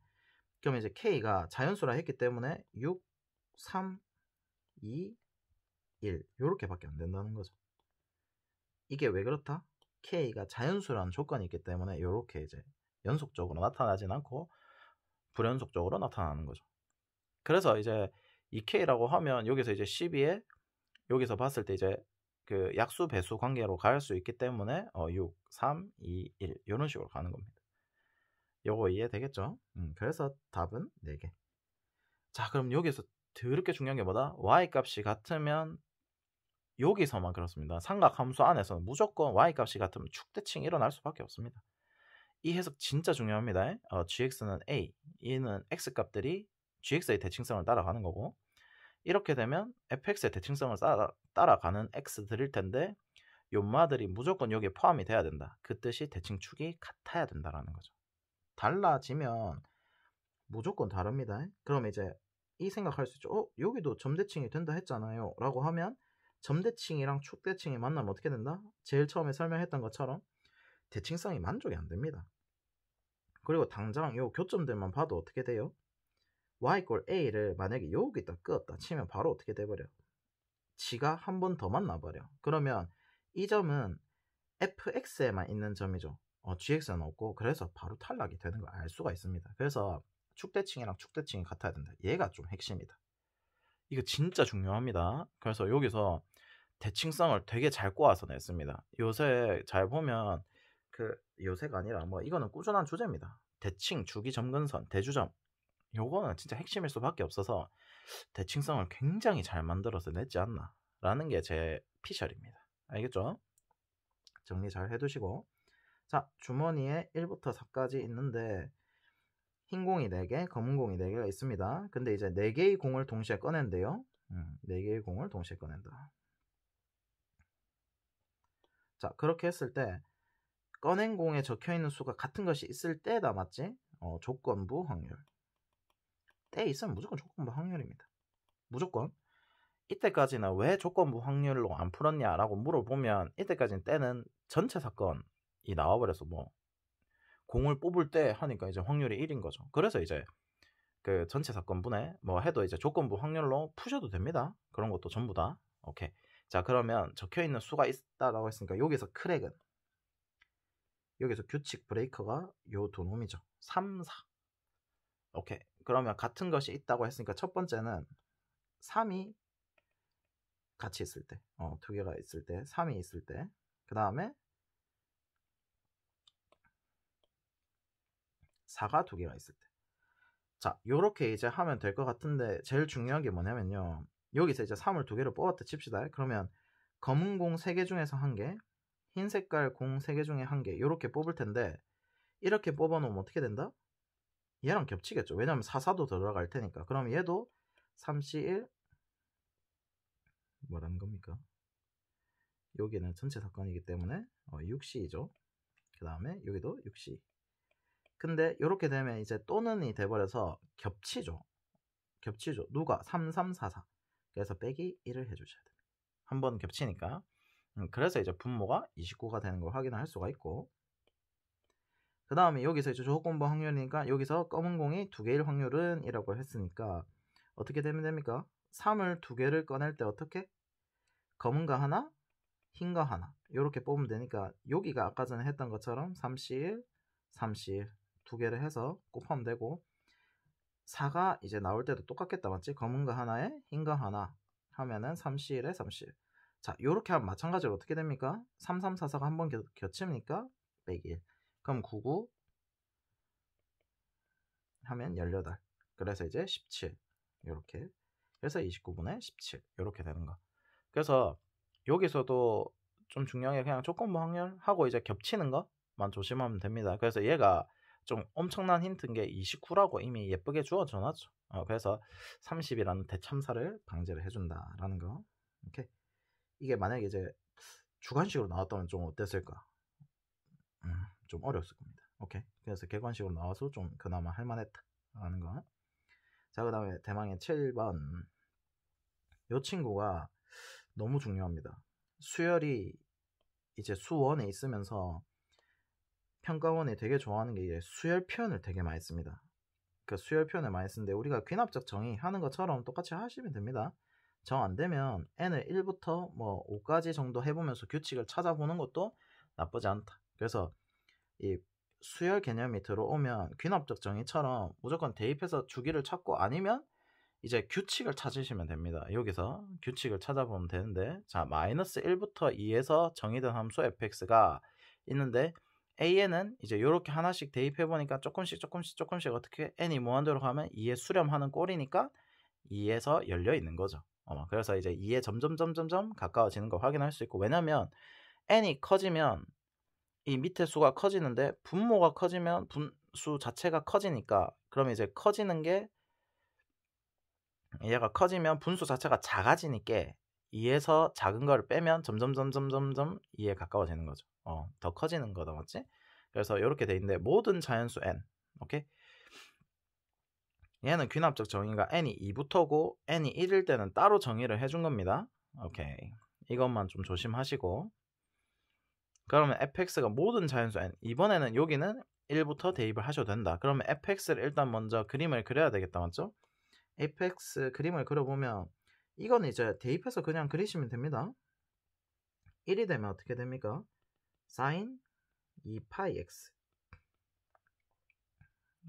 S1: 그럼 이제 k가 자연수라 했기 때문에 6, 3, 2, 1 요렇게밖에 안 된다는 거죠. 이게 왜 그렇다? k가 자연수라는 조건이 있기 때문에 이렇게 이제 연속적으로 나타나진 않고 불연속적으로 나타나는 거죠. 그래서 이제 2k라고 하면 여기서 이제 12에 여기서 봤을 때 이제 그 약수 배수 관계로 갈 수 있기 때문에 6, 3, 2, 1 이런 식으로 가는 겁니다. 요거 이해되겠죠? 그래서 답은 4개. 자, 그럼 여기서 더럽게 중요한 게 뭐다? y값이 같으면 여기서만 그렇습니다. 삼각함수 안에서는 무조건 y값이 같으면 축대칭이 일어날 수밖에 없습니다. 이 해석 진짜 중요합니다. gx는 a, 얘는 x값들이 gx의 대칭성을 따라가는 거고, 이렇게 되면 fx의 대칭성을 따라가는 x들일 텐데 요마들이 무조건 여기에 포함이 돼야 된다. 그 뜻이 대칭축이 같아야 된다라는 거죠. 달라지면 무조건 다릅니다. 그럼 이제 이 생각할 수 있죠. 여기도 점대칭이 된다 했잖아요 라고 하면 점대칭이랑 축대칭이 만나면 어떻게 된다? 제일 처음에 설명했던 것처럼 대칭성이 만족이 안 됩니다. 그리고 당장 요 교점들만 봐도 어떻게 돼요? y = a를 만약에 여기다 끄었다 치면 바로 어떻게 돼버려? 지가 한 번 더 만나버려. 그러면 이 점은 fx에만 있는 점이죠. gx는 없고, 그래서 바로 탈락이 되는 걸 알 수가 있습니다. 그래서 축대칭이랑 축대칭이 같아야 된다. 얘가 좀 핵심이다. 이거 진짜 중요합니다. 그래서 여기서 대칭성을 되게 잘 꼬아서 냈습니다. 요새 잘 보면 요새가 아니라 뭐 이거는 꾸준한 주제입니다. 대칭, 주기, 점근선, 대주점. 요거는 진짜 핵심일 수밖에 없어서 대칭성을 굉장히 잘 만들어서 냈지 않나 라는 게 제 피셜입니다. 알겠죠? 정리 잘 해두시고, 자, 주머니에 1부터 4까지 있는데 흰 공이 4개, 검은 공이 4개가 있습니다. 근데 이제 4개의 공을 동시에 꺼낸대요. 4개의 공을 동시에 꺼낸다. 자, 그렇게 했을 때 꺼낸 공에 적혀있는 수가 같은 것이 있을 때다, 맞지? 조건부 확률. 때 있으면 무조건 조건부 확률입니다. 무조건. 이때까지는 왜 조건부 확률로 안 풀었냐라고 물어보면 이때까지는 때는 전체 사건이 나와버려서 뭐 공을 뽑을 때 하니까 이제 확률이 1인 거죠. 그래서 이제 그 전체 사건분에 뭐 해도 이제 조건부 확률로 푸셔도 됩니다. 그런 것도 전부 다. 오케이. 자, 그러면 적혀있는 수가 있다라고 했으니까 여기서 크랙은, 여기서 규칙 브레이커가 요 두 놈이죠. 3, 4. 오케이. 그러면 같은 것이 있다고 했으니까 첫 번째는 3이 같이 있을 때, 두 개가 있을 때, 3이 있을 때, 그 다음에 4가 두 개가 있을 때. 자, 요렇게 이제 하면 될 것 같은데 제일 중요한 게 뭐냐면요. 여기서 이제 3을 두 개를 뽑았다 칩시다. 그러면 검은 공 3개 중에서 1개, 흰 색깔 공 3개 중에 1개 요렇게 뽑을 텐데 이렇게 뽑아 놓으면 어떻게 된다? 얘랑 겹치겠죠. 왜냐면 4, 4도 들어갈 테니까. 그럼 얘도 3C1 뭐라는 겁니까? 여기는 전체 사건이기 때문에 6C죠. 그 다음에 여기도 6C. 근데 이렇게 되면 이제 또는이 돼버려서 겹치죠. 누가? 3, 3, 4, 4. 그래서 빼기 1을 해주셔야 됩니다. 한번 겹치니까. 그래서 이제 분모가 29가 되는 걸 확인할 수가 있고, 그 다음에 여기서 이제 조건부 확률이니까 여기서 검은 공이 2개일 확률은 이라고 했으니까 어떻게 되면 됩니까? 3을 2개를 꺼낼 때 어떻게? 검은 거 하나, 흰 거 하나 이렇게 뽑으면 되니까 여기가 아까 전에 했던 것처럼 3C1, 3C1 2개를 해서 곱하면 되고, 4가 이제 나올 때도 똑같겠다, 맞지? 검은 거 하나에 흰 거 하나 하면은 3C1에 3C1. 자, 요렇게 하면 마찬가지로 어떻게 됩니까? 3, 3, 4, 4가 한번 겹칩니까? 빼기 1. 그럼 9, 9 하면 18. 그래서 이제 17. 요렇게. 그래서 29분의 17. 요렇게 되는 거. 그래서 여기서도 좀 중요한 게 그냥 조건부 확률 하고 이제 겹치는 것만 조심하면 됩니다. 그래서 얘가 좀 엄청난 힌트인 게 29라고 이미 예쁘게 주어져 놨죠. 그래서 30이라는 대참사를 방지를 해준다라는 거. 오케이. 이게 만약에 이제 주관식으로 나왔다면 좀 어땠을까? 좀 어려웠을 겁니다. 오케이. 그래서 객관식으로 나와서 좀 그나마 할만했다라는 거. 자, 그 다음에 대망의 7번. 이 친구가 너무 중요합니다. 수열이 이제 수원에 있으면서 평가원이 되게 좋아하는 게 수열 표현을 되게 많이 씁니다. 그 수열 표현을 많이 쓰는데 우리가 귀납적 정의 하는 것처럼 똑같이 하시면 됩니다. 정 안 되면 n을 1부터 뭐 5까지 정도 해보면서 규칙을 찾아보는 것도 나쁘지 않다. 그래서 이 수열 개념이 들어오면 귀납적 정의처럼 무조건 대입해서 주기를 찾고 아니면 이제 규칙을 찾으시면 됩니다. 여기서 규칙을 찾아보면 되는데, 자, 마이너스 1부터 2에서 정의된 함수 fx가 있는데 a에는 이제 이렇게 하나씩 대입해보니까 조금씩 어떻게 n이 무한대로 가면 2에 수렴하는 꼴이니까 2에서 열려 있는 거죠. 그래서 이제 2에 점점 가까워지는 걸 확인할 수 있고, 왜냐면 n이 커지면 이 밑에 수가 커지는데 분모가 커지면 분수 자체가 커지니까, 그러면 이제 커지는 게 얘가 커지면 분수 자체가 작아지니까 2에서 작은 거를 빼면 점점 2에 가까워지는 거죠. 더 커지는 거다, 맞지? 그래서 이렇게 돼 있는데 모든 자연수 n, 오케이? 얘는 귀납적 정의가 n이 2부터고 n이 1일 때는 따로 정의를 해준 겁니다. 오케이. 이것만 좀 조심하시고, 그러면 fx가 모든 자연수 n, 이번에는 여기는 1부터 대입을 하셔도 된다. 그러면 fx를 일단 먼저 그림을 그려야 되겠다, 맞죠? fx 그림을 그려보면 이건 이제 대입해서 그냥 그리시면 됩니다. 1이 되면 어떻게 됩니까? sin 2파이 x.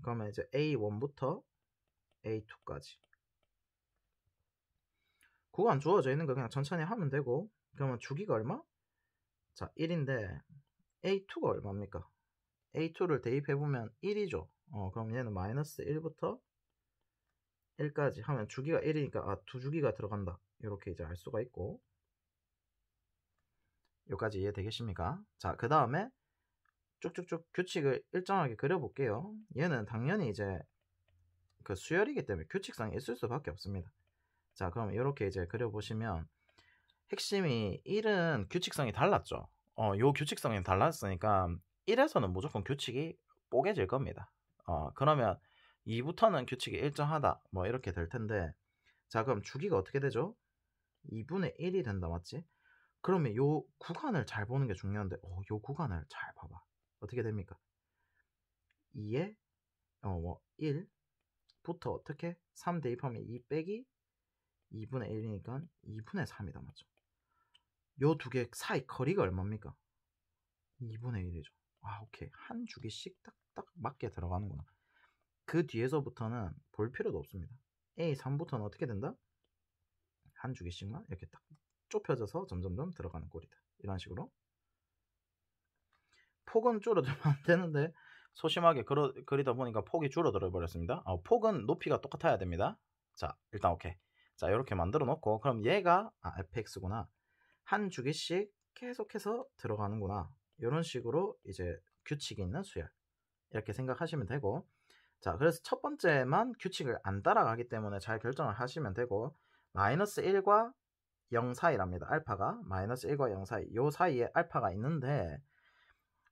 S1: 그러면 이제 a1부터 a2까지 구간 주어져 있는 거 그냥 천천히 하면 되고, 그러면 주기가 얼마? 자, 1인데 a2가 얼마입니까? a2를 대입해보면 1이죠. 그럼 얘는 마이너스 1부터 1까지 하면 주기가 1이니까 두 주기가 들어간다. 이렇게 이제 알 수가 있고, 여기까지 이해되겠습니까? 자, 그 다음에 쭉쭉쭉 규칙을 일정하게 그려볼게요. 얘는 당연히 이제 그 수열이기 때문에 규칙상에 있을 수밖에 없습니다. 자, 그럼 이렇게 이제 그려보시면 핵심이 1은 규칙성이 달랐죠. 요 규칙성이 달랐으니까 1에서는 무조건 규칙이 뽀개질 겁니다. 그러면 2부터는 규칙이 일정하다. 뭐 이렇게 될 텐데, 자, 그럼 주기가 어떻게 되죠? 2분의 1이 된다, 맞지? 그러면 요 구간을 잘 보는 게 중요한데, 요 구간을 잘 봐봐. 어떻게 됩니까? 2에 1부터 어떻게? 3 대입하면 2 빼기 2분의 1이니까 2분의 3이다, 맞죠? 요 두 개 사이 거리가 얼마입니까? 2분의 1이죠. 오케이. 한 주기씩 딱딱 맞게 들어가는구나. 그 뒤에서부터는 볼 필요도 없습니다. A3부터는 어떻게 된다? 한 주기씩만 이렇게 딱 좁혀져서 점점점 들어가는 꼴이다. 이런 식으로. 폭은 줄어들면 안 되는데 소심하게 그리다 보니까 폭이 줄어들어 버렸습니다. 폭은 높이가 똑같아야 됩니다. 자, 일단 오케이. 자, 이렇게 만들어 놓고, 그럼 얘가 fx구나. 한 주기씩 계속해서 들어가는구나. 이런 식으로 이제 규칙이 있는 수열, 이렇게 생각하시면 되고, 자, 그래서 첫 번째만 규칙을 안 따라가기 때문에 잘 결정을 하시면 되고, 마이너스 1과 0 사이랍니다. 알파가 마이너스 1과 0 사이, 요 사이에 알파가 있는데,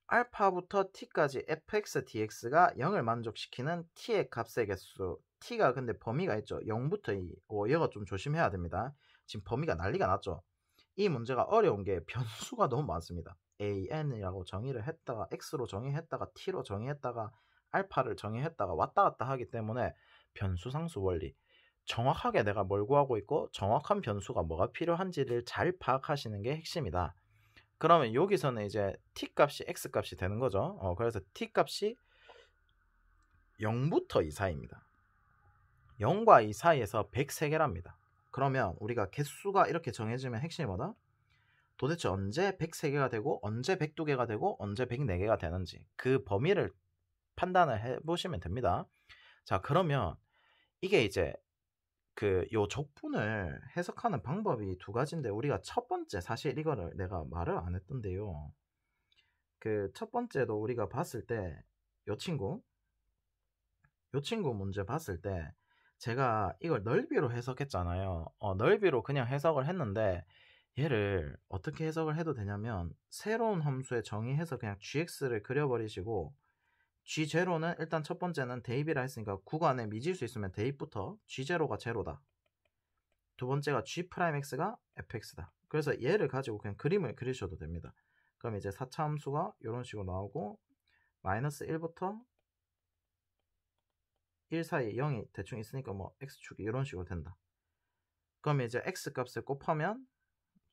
S1: 알파부터 t까지 fx dx가 0을 만족시키는 t의 값의 개수, t가 근데 범위가 있죠. 0부터 2. 얘가 좀 조심해야 됩니다. 지금 범위가 난리가 났죠. 이 문제가 어려운 게 변수가 너무 많습니다. an이라고 정의를 했다가 x로 정의했다가 t로 정의했다가 알파를 정의했다가 왔다 갔다 하기 때문에 변수상수 원리, 정확하게 내가 뭘 구하고 있고 정확한 변수가 뭐가 필요한지를 잘 파악하시는 게 핵심이다. 그러면 여기서는 이제 t값이 x값이 되는 거죠. 그래서 t값이 0부터 2 사이입니다. 0과 2 사이에서 103개랍니다. 그러면 우리가 개수가 이렇게 정해지면 핵심이 뭐다? 도대체 언제 103개가 되고 언제 102개가 되고 언제 104개가 되는지 그 범위를 판단을 해보시면 됩니다. 자, 그러면 이게 이제 요 적분을 해석하는 방법이 두 가지인데, 우리가 첫 번째, 사실 이거를 내가 말을 안 했던데요. 첫 번째도 우리가 봤을 때 요 친구 문제 봤을 때 제가 이걸 넓이로 해석했잖아요. 넓이로 그냥 해석을 했는데, 얘를 어떻게 해석을 해도 되냐면 새로운 함수에 정의해서 그냥 gx를 그려버리시고, g0는 일단 첫 번째는 대입이라 했으니까 구간에 미질수 있으면 대입부터 g0가 제로다. 두 번째가 g'x가 fx다. 그래서 얘를 가지고 그냥 그림을 그리셔도 됩니다. 그럼 이제 4차 함수가 이런 식으로 나오고, 마이너스 1부터 1 사이에 0이 대충 있으니까 뭐 x축이 이런 식으로 된다. 그럼 이제 x값을 곱하면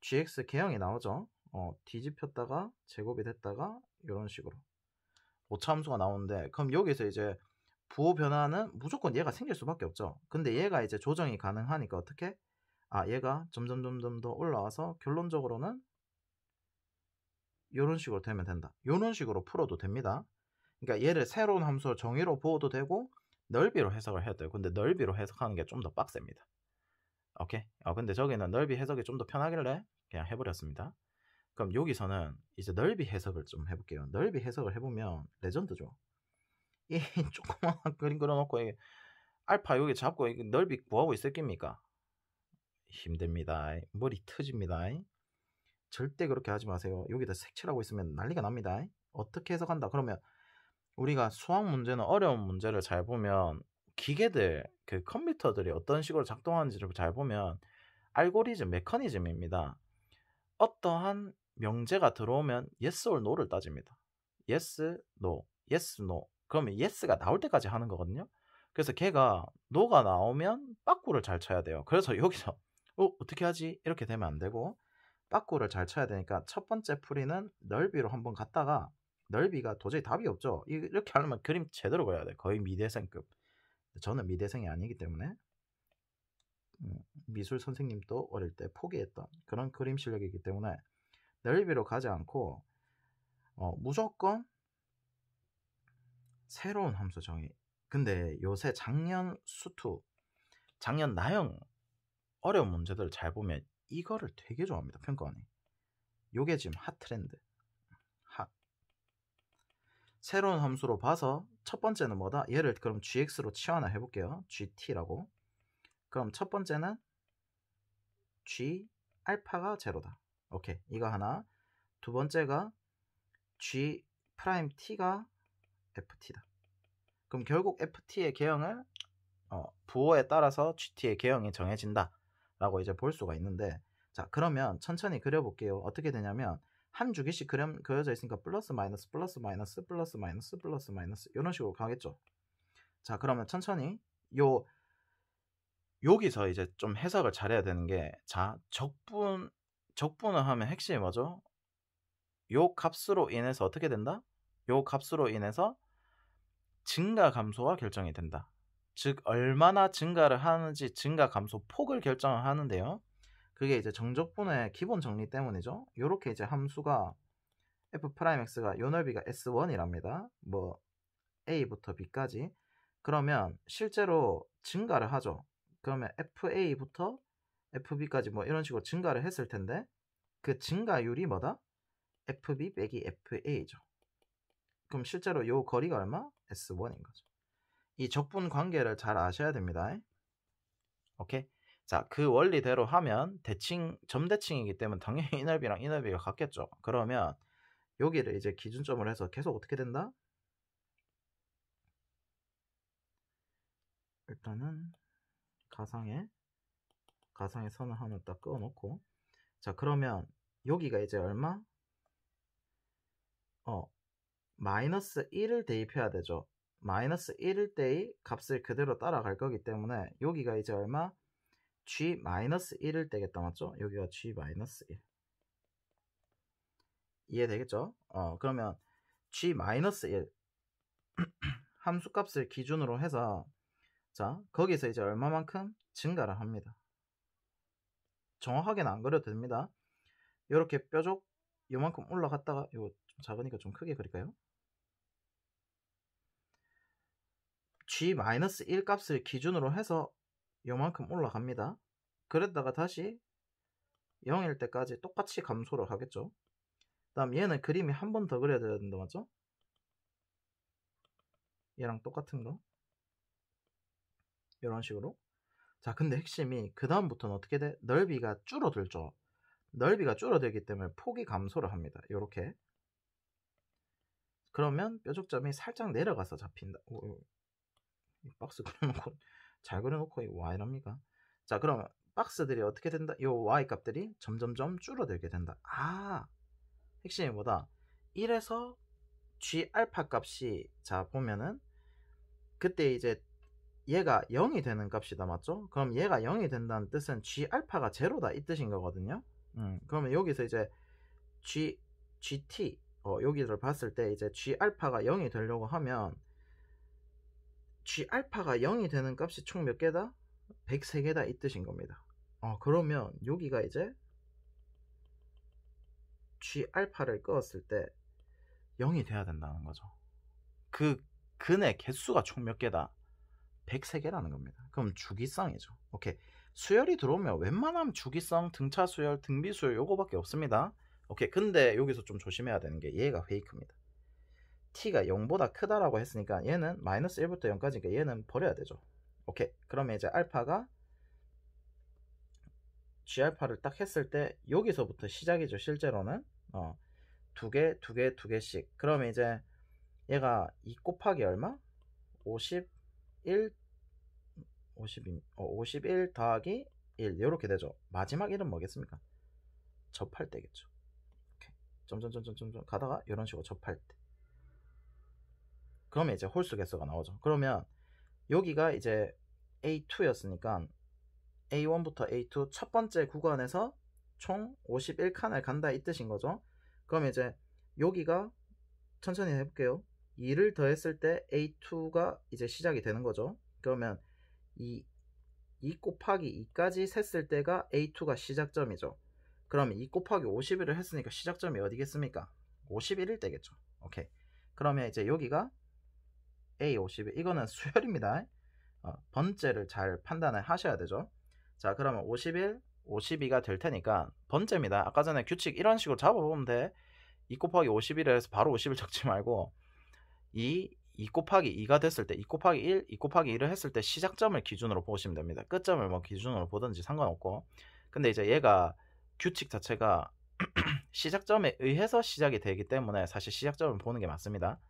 S1: gx 개형이 나오죠. 뒤집혔다가 제곱이 됐다가 이런 식으로 5차 함수가 나오는데, 그럼 여기서 이제 부호 변화는 무조건 얘가 생길 수밖에 없죠. 근데 얘가 이제 조정이 가능하니까 어떻게? 얘가 점점 더 올라와서 결론적으로는 이런 식으로 되면 된다. 이런 식으로 풀어도 됩니다. 그러니까 얘를 새로운 함수로 정의로 보어도 되고 넓이로 해석을 해도 돼요. 근데 넓이로 해석하는 게 좀 더 빡셉니다. 오케이? 근데 저기는 넓이 해석이 좀 더 편하길래 그냥 해버렸습니다. 그럼 여기서는 이제 넓이 해석을 좀 해볼게요. 넓이 해석을 해보면 레전드죠. 이 조그마한 그림 그려놓고 이게 알파 여기 잡고 이게 넓이 구하고 있을 깁니까? 힘듭니다. 머리 터집니다. 절대 그렇게 하지 마세요. 여기다 색칠하고 있으면 난리가 납니다. 어떻게 해석한다? 그러면 우리가 수학 문제는 어려운 문제를 잘 보면 기계들, 컴퓨터들이 어떤 식으로 작동하는지를 잘 보면 알고리즘, 메커니즘입니다. 어떠한 명제가 들어오면 yes or no를 따집니다. yes, no, yes, no. 그러면 yes가 나올 때까지 하는 거거든요. 그래서 걔가 no가 나오면 빠꾸를 잘 쳐야 돼요. 그래서 여기서 어떻게 하지? 이렇게 되면 안 되고 빠꾸를 잘 쳐야 되니까 첫 번째 풀이는 넓이로 한번 갔다가, 넓이가 도저히 답이 없죠. 이렇게 하려면 그림 제대로 그려야 돼. 거의 미대생급. 저는 미대생이 아니기 때문에 미술 선생님도 어릴 때 포기했던 그런 그림 실력이기 때문에 넓이로 가지 않고 무조건 새로운 함수 정의. 근데 요새 작년 수투, 작년 나형 어려운 문제들을 잘 보면 이거를 되게 좋아합니다. 평가원이. 요게 지금 핫 트렌드. 핫. 새로운 함수로 봐서 첫 번째는 뭐다? 얘를 그럼 gx로 치환을 해볼게요. gt라고. 그럼 첫 번째는 G 알파가 제로다. 오케이. 이거 하나. 두 번째가 G 프라임 T가 FT다. 그럼 결국 FT의 개형을 부호에 따라서 GT의 개형이 정해진다 라고 이제 볼 수가 있는데, 자 그러면 천천히 그려볼게요. 어떻게 되냐면 한 주기씩 그려져 있으니까 플러스 마이너스 플러스 마이너스 플러스 마이너스 플러스 마이너스 이런 식으로 가겠죠. 자 그러면 천천히 여기서 이제 좀 해석을 잘해야 되는 게, 자 적분을 하면 핵심이 뭐죠? 요 값으로 인해서 어떻게 된다? 요 값으로 인해서 증가 감소가 결정이 된다. 즉 얼마나 증가를 하는지 증가 감소 폭을 결정을 하는데요. 그게 이제 정적분의 기본 정리 때문이죠. 요렇게 이제 함수가 f'x가 요 넓이가 s1이랍니다. 뭐 a부터 b까지. 그러면 실제로 증가를 하죠. 그러면 fa부터 fb까지 뭐 이런 식으로 증가를 했을 텐데, 그 증가율이 뭐다? fb 빼기 fa죠. 그럼 실제로 요 거리가 얼마? s1인 거죠. 이 적분 관계를 잘 아셔야 됩니다. 오케이. 자, 그 원리대로 하면 점대칭이기 때문에 당연히 이 넓이랑 이 넓이가 같겠죠. 그러면 여기를 이제 기준점으로 해서 계속 어떻게 된다? 일단은 가상의 선을 하나 딱 그어놓고, 자 그러면 여기가 이제 얼마? 마이너스 1을 대입해야 되죠. 마이너스 1일 때의 값을 그대로 따라갈 거기 때문에 여기가 이제 얼마? G 마이너스 1일 때겠다, 맞죠? 여기가 G 마이너스 1. 이해되겠죠? 그러면 G 마이너스 1 함수값을 기준으로 해서, 자 거기서 이제 얼마만큼 증가를 합니다. 정확하게는 안 그려도 됩니다. 이렇게 뾰족 요만큼 올라갔다가, 이거 좀 작으니까 좀 크게 그릴까요? G-1 값을 기준으로 해서 요만큼 올라갑니다. 그랬다가 다시 0일 때까지 똑같이 감소를 하겠죠. 그 다음 얘는 그림이 한 번 더 그려야 되는데, 맞죠? 얘랑 똑같은 거 이런 식으로. 자 근데 핵심이 그 다음부터는 어떻게 돼? 넓이가 줄어들죠. 넓이가 줄어들기 때문에 폭이 감소를 합니다. 요렇게. 그러면 뾰족점이 살짝 내려가서 잡힌다. 이 박스 그려놓고 잘 그려놓고 와 이럽니까? 자 그러면 박스들이 어떻게 된다? 요 y 값들이 점점점 줄어들게 된다. 핵심이 뭐다? 1에서 g 알파 값이, 자 보면은 그때 이제 얘가 0이 되는 값이다, 맞죠? 그럼 얘가 0이 된다는 뜻은 g 알파가 제로다 이 뜻인 거거든요. 그러면 여기서 이제 gt 여기를 봤을 때 이제 g 알파가 0이 되려고 하면 G 알파가 0이 되는 값이 총 몇 개다? 103개다 이 뜻인 겁니다. 그러면 여기가 이제 G 알파를 끄었을 때 0이 돼야 된다는 거죠. 그 근의 개수가 총 몇 개다? 103개라는 겁니다. 그럼 주기성이죠. 오케이. 수열이 들어오면 웬만하면 주기성, 등차 수열, 등비 수열 요거밖에 없습니다. 오케이. 근데 여기서 좀 조심해야 되는 게 얘가 페이크입니다. t가 0보다 크다라고 했으니까 얘는 마이너스 1부터 0까지니까 얘는 버려야 되죠. 오케이. 그러면 이제 알파가 G 알파를 딱 했을 때 여기서부터 시작이죠. 실제로는 두 개씩. 그러면 이제 얘가 2 곱하기 얼마? 51 더하기 1 이렇게 되죠. 마지막 1은 뭐겠습니까? 접할 때겠죠. 오케이. 점점점점점 가다가 이런 식으로 접할 때. 그러면 이제 홀수 개수가 나오죠. 그러면 여기가 이제 A2였으니까 A1부터 A2 첫 번째 구간에서 총 51칸을 간다 이 뜻인 거죠. 그러면 이제 여기가 천천히 해볼게요. 2를 더했을 때 A2가 이제 시작이 되는 거죠. 그러면 2 곱하기 2까지 셌을 때가 A2가 시작점이죠. 그러면 2 곱하기 51을 했으니까 시작점이 어디겠습니까? 51일 때겠죠. 오케이. 그러면 이제 여기가 A51, 이거는 수열입니다. 번째를 잘 판단을 하셔야 되죠. 자 그러면 51, 52가 될 테니까 번째입니다. 아까 전에 규칙 이런 식으로 잡아보면 돼. 2 곱하기 51을 해서 바로 50을 적지 말고 2 곱하기 2가 됐을 때 2 곱하기 1, 2 곱하기 1을 했을 때 시작점을 기준으로 보시면 됩니다. 끝점을 뭐 기준으로 보든지 상관없고, 근데 이제 얘가 규칙 자체가 시작점에 의해서 시작이 되기 때문에 사실 시작점을 보는 게 맞습니다.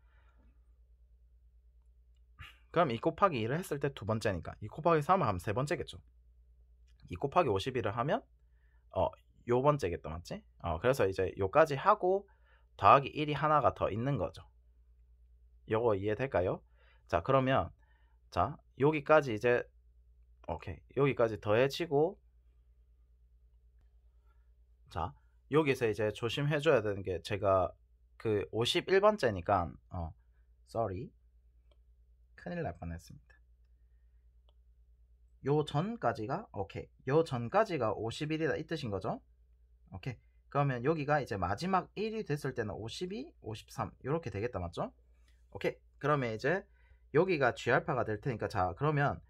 S1: 그럼 2 곱하기 2를 했을 때 두 번째니까 2 곱하기 3을 하면 세 번째겠죠. 2 곱하기 51을 하면 요 번째겠다, 맞지? 그래서 이제 요까지 하고 더하기 1이 하나가 더 있는 거죠. 요거 이해될까요? 자, 그러면 자, 여기까지 이제 오케이. 여기까지 더해지고 자, 여기서 이제 조심해 줘야 되는 게 제가 그 51번째니까 sorry. 큰일 날 뻔했습니다. 요 전까지가 오케이. 요 전까지가 51이다 이 뜻인 거죠. 오케이. 그러면 여기가 이제 마지막 1이 됐을 때는 52, 53 이렇게 되겠다, 맞죠? 오케이. 그러면 이제 여기가 G알파가 될 테니까 자, 그러면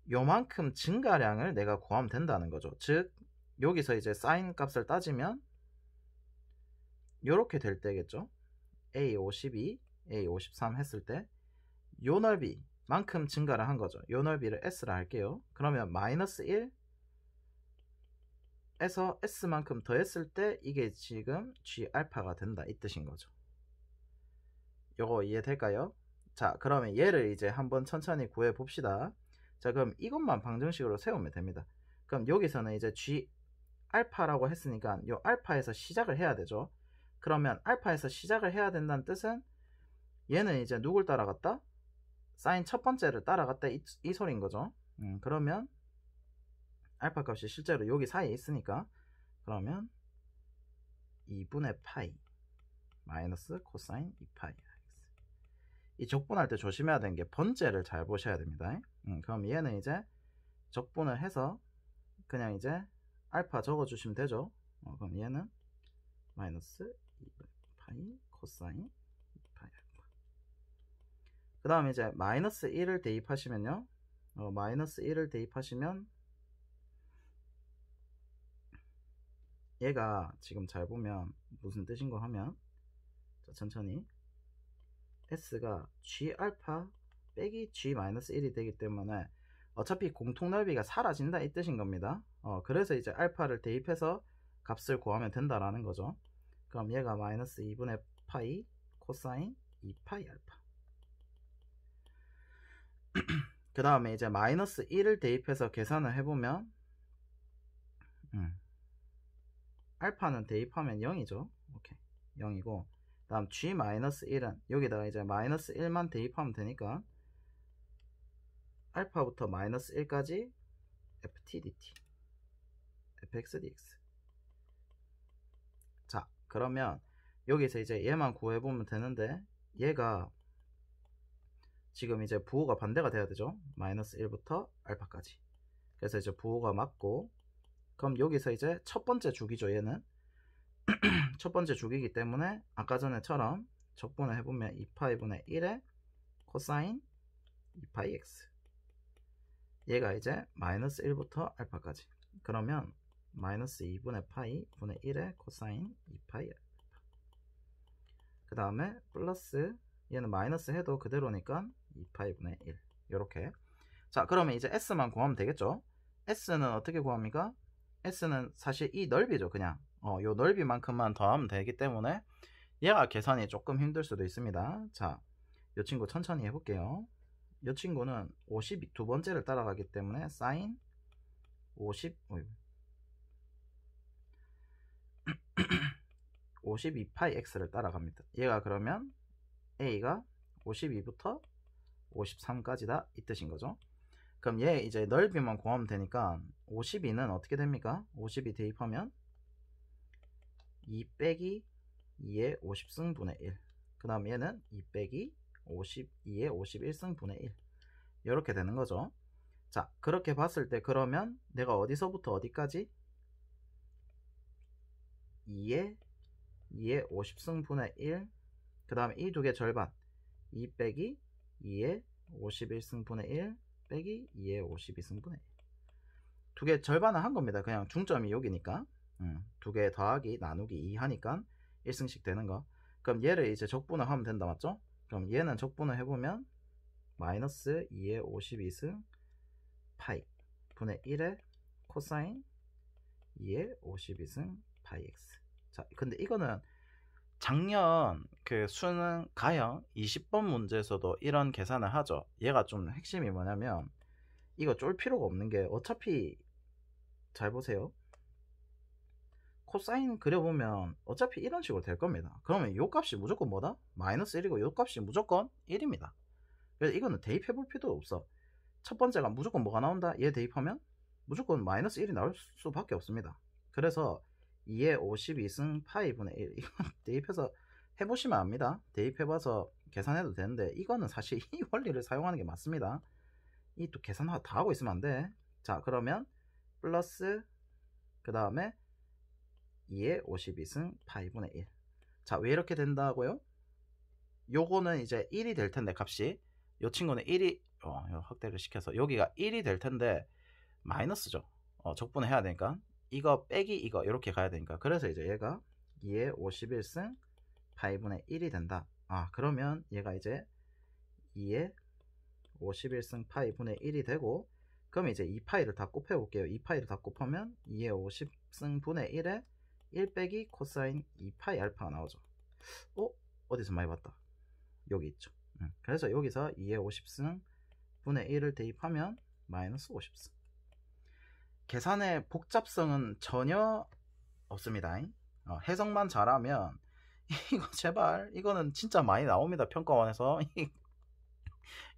S1: 요만큼 증가량을 내가 구하면 된다는 거죠. 즉 여기서 이제 사인 값을 따지면 요렇게 될 때겠죠. A52, A53 했을 때 요 넓이만큼 증가를 한 거죠. 요 넓이를 S라 할게요. 그러면 마이너스 1에서 S만큼 더했을 때 이게 지금 G알파가 된다 이 뜻인 거죠. 요거 이해될까요? 자, 그러면 얘를 이제 한번 천천히 구해 봅시다. 자, 그럼 이것만 방정식으로 세우면 됩니다. 그럼 여기서는 이제 G 알파라고 했으니까 요 알파에서 시작을 해야 되죠. 그러면 알파에서 시작을 해야 된다는 뜻은 얘는 이제 누굴 따라갔다? 사인 첫 번째를 따라갔다 이 소리인 거죠. 그러면 알파 값이 실제로 여기 사이에 있으니까 그러면 2분의 파이 마이너스 코사인 2파이. 이 적분할 때 조심해야 되는 게 번째를 잘 보셔야 됩니다. 그럼 얘는 이제 적분을 해서 그냥 이제 알파 적어주시면 되죠. 그럼 얘는 마이너스 2분의 파이 코사인 2파이 알파. 그 다음에 이제 마이너스 1을 대입하시면요. 마이너스 1을 대입하시면 얘가 지금 잘 보면 무슨 뜻인 거 하면 자, 천천히 S가 G알파 빼기 G-1이 되기 때문에 어차피 공통넓이가 사라진다 이 뜻인 겁니다. 그래서 이제 알파를 대입해서 값을 구하면 된다라는 거죠. 그럼 얘가 마이너스 2분의 파이 코사인 2파이 알파. 그 다음에 이제 마이너스 1을 대입해서 계산을 해보면 알파는 대입하면 0이죠. 오케이. 0이고 다음 G-1은 여기다가 이제 마이너스 1만 대입하면 되니까 알파부터 마이너스 1까지 ft dt fx dx. 자, 그러면 여기서 이제 얘만 구해보면 되는데 얘가 지금 이제 부호가 반대가 돼야 되죠. 마이너스 1부터 알파까지. 그래서 이제 부호가 맞고 그럼 여기서 이제 첫 번째 주기죠. 얘는 첫 번째 주기이기 때문에 아까 전에처럼 적분을 해보면 2파이분의 1의 코사인 2파이 x. 얘가 이제 마이너스 1부터 알파까지. 그러면 마이너스 2분의 파이 분의 1의 코사인 2파이 알파. 그 다음에 플러스 얘는 마이너스 해도 그대로니까 2파이 분의 1 요렇게. 자, 그러면 이제 S만 구하면 되겠죠. S는 어떻게 구합니까? S는 사실 이 넓이죠. 그냥 요 넓이만큼만 더하면 되기 때문에 얘가 계산이 조금 힘들 수도 있습니다. 자, 이 친구 천천히 해볼게요. 이 친구는 52번째를 따라가기 때문에 사인 52파이 x를 따라갑니다. 얘가 그러면 a가 52부터 53까지다 이 뜻인 거죠. 그럼 얘 이제 넓이만 구하면 되니까 52는 어떻게 됩니까? 52 대입하면 2 빼기 2의 50승분의 1. 그 다음 얘는 2 빼기 52의 51승분의 1 이렇게 되는 거죠. 자, 그렇게 봤을 때 그러면 내가 어디서부터 어디까지 2의 50승분의 1, 그 다음에 이 두 개 절반 2 빼기 2의 51승분의 1 빼기 2의 52승분의 1. 두 개 절반을 한 겁니다. 그냥 중점이 여기니까 두 개 더하기 나누기 2 하니까 1승씩 되는 거. 그럼 얘를 이제 적분을 하면 된다, 맞죠? 그럼 얘는 적분을 해보면 마이너스 2의 52승 파이 분의 1의 코사인 2의 52승 파이 x. 자, 근데 이거는 작년 그 수능 가형 20번 문제에서도 이런 계산을 하죠. 얘가 좀 핵심이 뭐냐면 이거 쫄 필요가 없는 게 어차피 잘 보세요. 코사인 그려보면 어차피 이런 식으로 될 겁니다. 그러면 요 값이 무조건 뭐다? 마이너스 1이고 요 값이 무조건 1입니다. 그래서 이거는 대입해 볼 필요도 없어. 첫 번째가 무조건 뭐가 나온다? 얘 대입하면 무조건 마이너스 1이 나올 수밖에 없습니다. 그래서 2의 52승 파이분의 1 이건 대입해서 해보시면 압니다. 대입해봐서 계산해도 되는데 이거는 사실 이 원리를 사용하는 게 맞습니다. 이 또 계산 다 하고 있으면 안 돼. 자, 그러면 플러스 그 다음에 2의 52승 파이분의 1. 자, 왜 이렇게 된다고요? 요거는 이제 1이 될 텐데 값이 요 친구는 1이 확대를 시켜서 여기가 1이 될 텐데 마이너스죠. 적분을 해야 되니까 이거 빼기 이거 이렇게 가야 되니까 그래서 이제 얘가 2의 51승 파이분의 1이 된다. 그러면 얘가 이제 2의 51승 파이분의 1이 되고 그럼 이제 2파이를 다 곱해 볼게요. 2파이를 다 곱하면 2의 50승 분의 1에 1 빼기 코사인 2파이 알파가 나오죠. 어디서 많이 봤다. 여기 있죠. 그래서 여기서 2의 50승 분의 1을 대입하면 마이너스 50승. 계산의 복잡성은 전혀 없습니다. 해석만 잘하면 이거 제발 이거는 진짜 많이 나옵니다. 평가원에서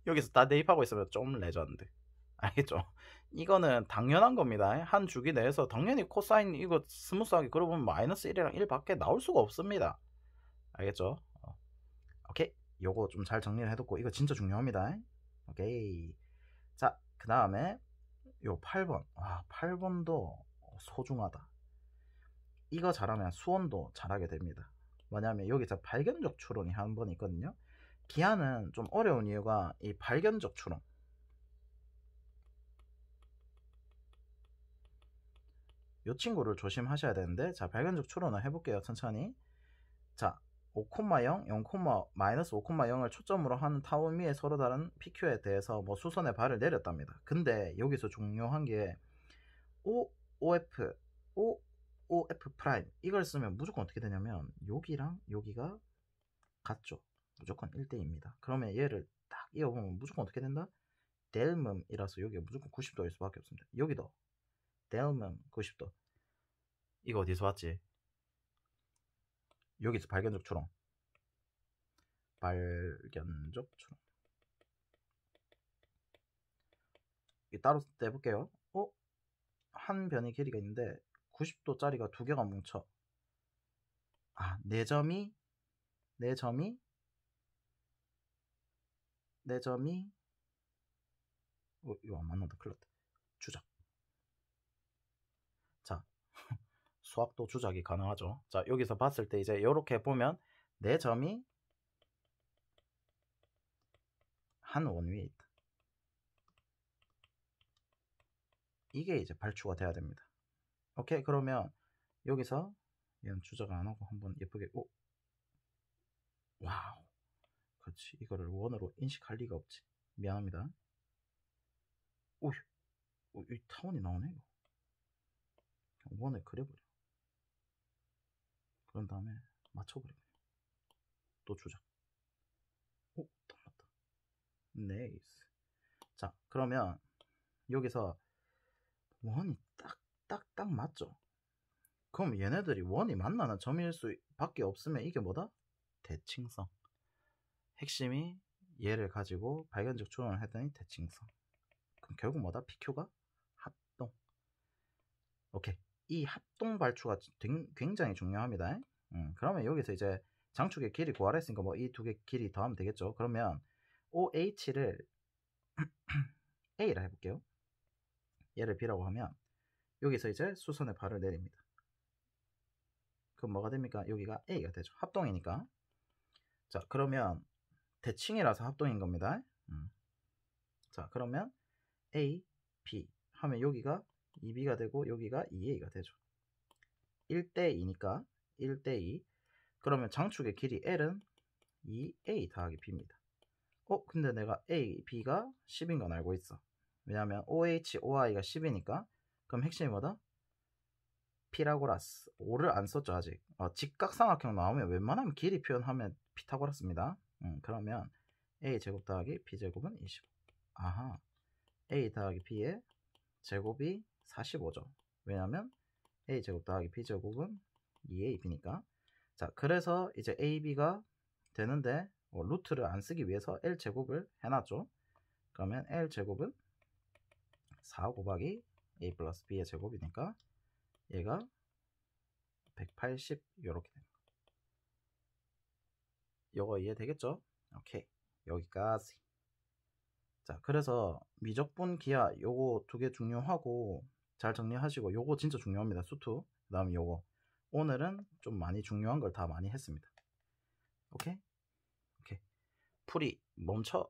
S1: 여기서 다 대입하고 있으면 좀 레전드. 알겠죠? 이거는 당연한 겁니다. 한 주기 내에서 당연히 코사인 이거 스무스하게 그려보면 마이너스 1이랑 1밖에 나올 수가 없습니다. 알겠죠? 오케이. 요거 좀 잘 정리를 해뒀고 이거 진짜 중요합니다. 오케이. 자, 그 다음에 요 8번. 8번도 소중하다. 이거 잘하면 수원도 잘하게 됩니다. 뭐냐면 여기서 발견적 추론이 한 번 있거든요. 기하는 좀 어려운 이유가 이 발견적 추론. 이 친구를 조심하셔야 되는데, 자, 발견적 추론을 해볼게요. 천천히. 자, 5,0, 0, 마이너스 5,0을 초점으로 하는 타원미의 서로 다른 PQ에 대해서 뭐 수선의 발을 내렸답니다. 근데 여기서 중요한 게 OF, OF 프라임 이걸 쓰면 무조건 어떻게 되냐면 여기랑 여기가 같죠. 무조건 1대2입니다. 그러면 얘를 딱 이어보면 무조건 어떻게 된다? 델멈이라서 여기가 무조건 90도일 수밖에 없습니다. 여기도 델멈 90도. 이거 어디서 왔지? 여기서 발견적 추론. 발견적 추론. 이 따로 떼볼게요. 한 변의 길이가 있는데 90도짜리가 두 개가 뭉쳐. 네 점이 이거 안 맞는다. 큰일 났다. 주작. 자, 수학도 주작이 가능하죠. 자, 여기서 봤을 때 이제 이렇게 보면 네 점이 한 원 위에 있다. 이게 이제 발추가 돼야 됩니다. 오케이, 그러면 여기서 얘는 주작 안 하고 한번 예쁘게 와우. 그렇지. 이거를 원으로 인식할 리가 없지. 미안합니다. 이 타원이 나오네. 이거. 원을 그려버려. 그런 다음에 맞춰버려. 또 주작. 딱 맞다. 네이스. 자, 그러면 여기서 원이 딱 맞죠? 그럼 얘네들이 원이 만나는 점일 수밖에 없으면 이게 뭐다? 대칭성. 핵심이 얘를 가지고 발견적 추론을 했더니 대칭성. 그럼 결국 뭐다? PQ가 합동. 오케이. 이 합동 발추가 굉장히 중요합니다. 그러면 여기서 이제 장축의 길이 구하라 했으니까 뭐 이 두 개 길이 더하면 되겠죠. 그러면 OH를 A라 해볼게요. 얘를 B라고 하면 여기서 이제 수선의 발을 내립니다. 그럼 뭐가 됩니까? 여기가 A가 되죠. 합동이니까. 자, 그러면 대칭이라서 합동인 겁니다. 자, 그러면 A, B 하면 여기가 2B가 되고 여기가 2A가 되죠. 1대2니까 1대2. 그러면 장축의 길이 L은 2A 더하기 B입니다. 근데 내가 A, B가 10인 건 알고 있어. 왜냐면 OH, OI가 10이니까. 그럼 핵심이 뭐다? 피라고라스 5를 안 썼죠 아직. 직각삼각형 나오면 웬만하면 길이 표현하면 피타고라스입니다. 그러면 a 제곱 더하기 b 제곱은 25. 아하, a 더하기 b의 제곱이 45죠. 왜냐면 a 제곱 더하기 b 제곱은 2ab니까. 자, 그래서 이제 ab가 되는데 루트를 안 쓰기 위해서 l 제곱을 해놨죠. 그러면 l 제곱은 4 곱하기 a 플러스 b의 제곱이니까 얘가 180 이렇게 됩니다. 요거 이해되겠죠? 오케이, 여기까지. 자, 그래서 미적분 기하 요거 두 개 중요하고 잘 정리하시고, 요거 진짜 중요합니다. 수투. 그 다음에 요거 오늘은 좀 많이 중요한 걸 다 많이 했습니다. 오케이? 오케이. 풀이 멈춰.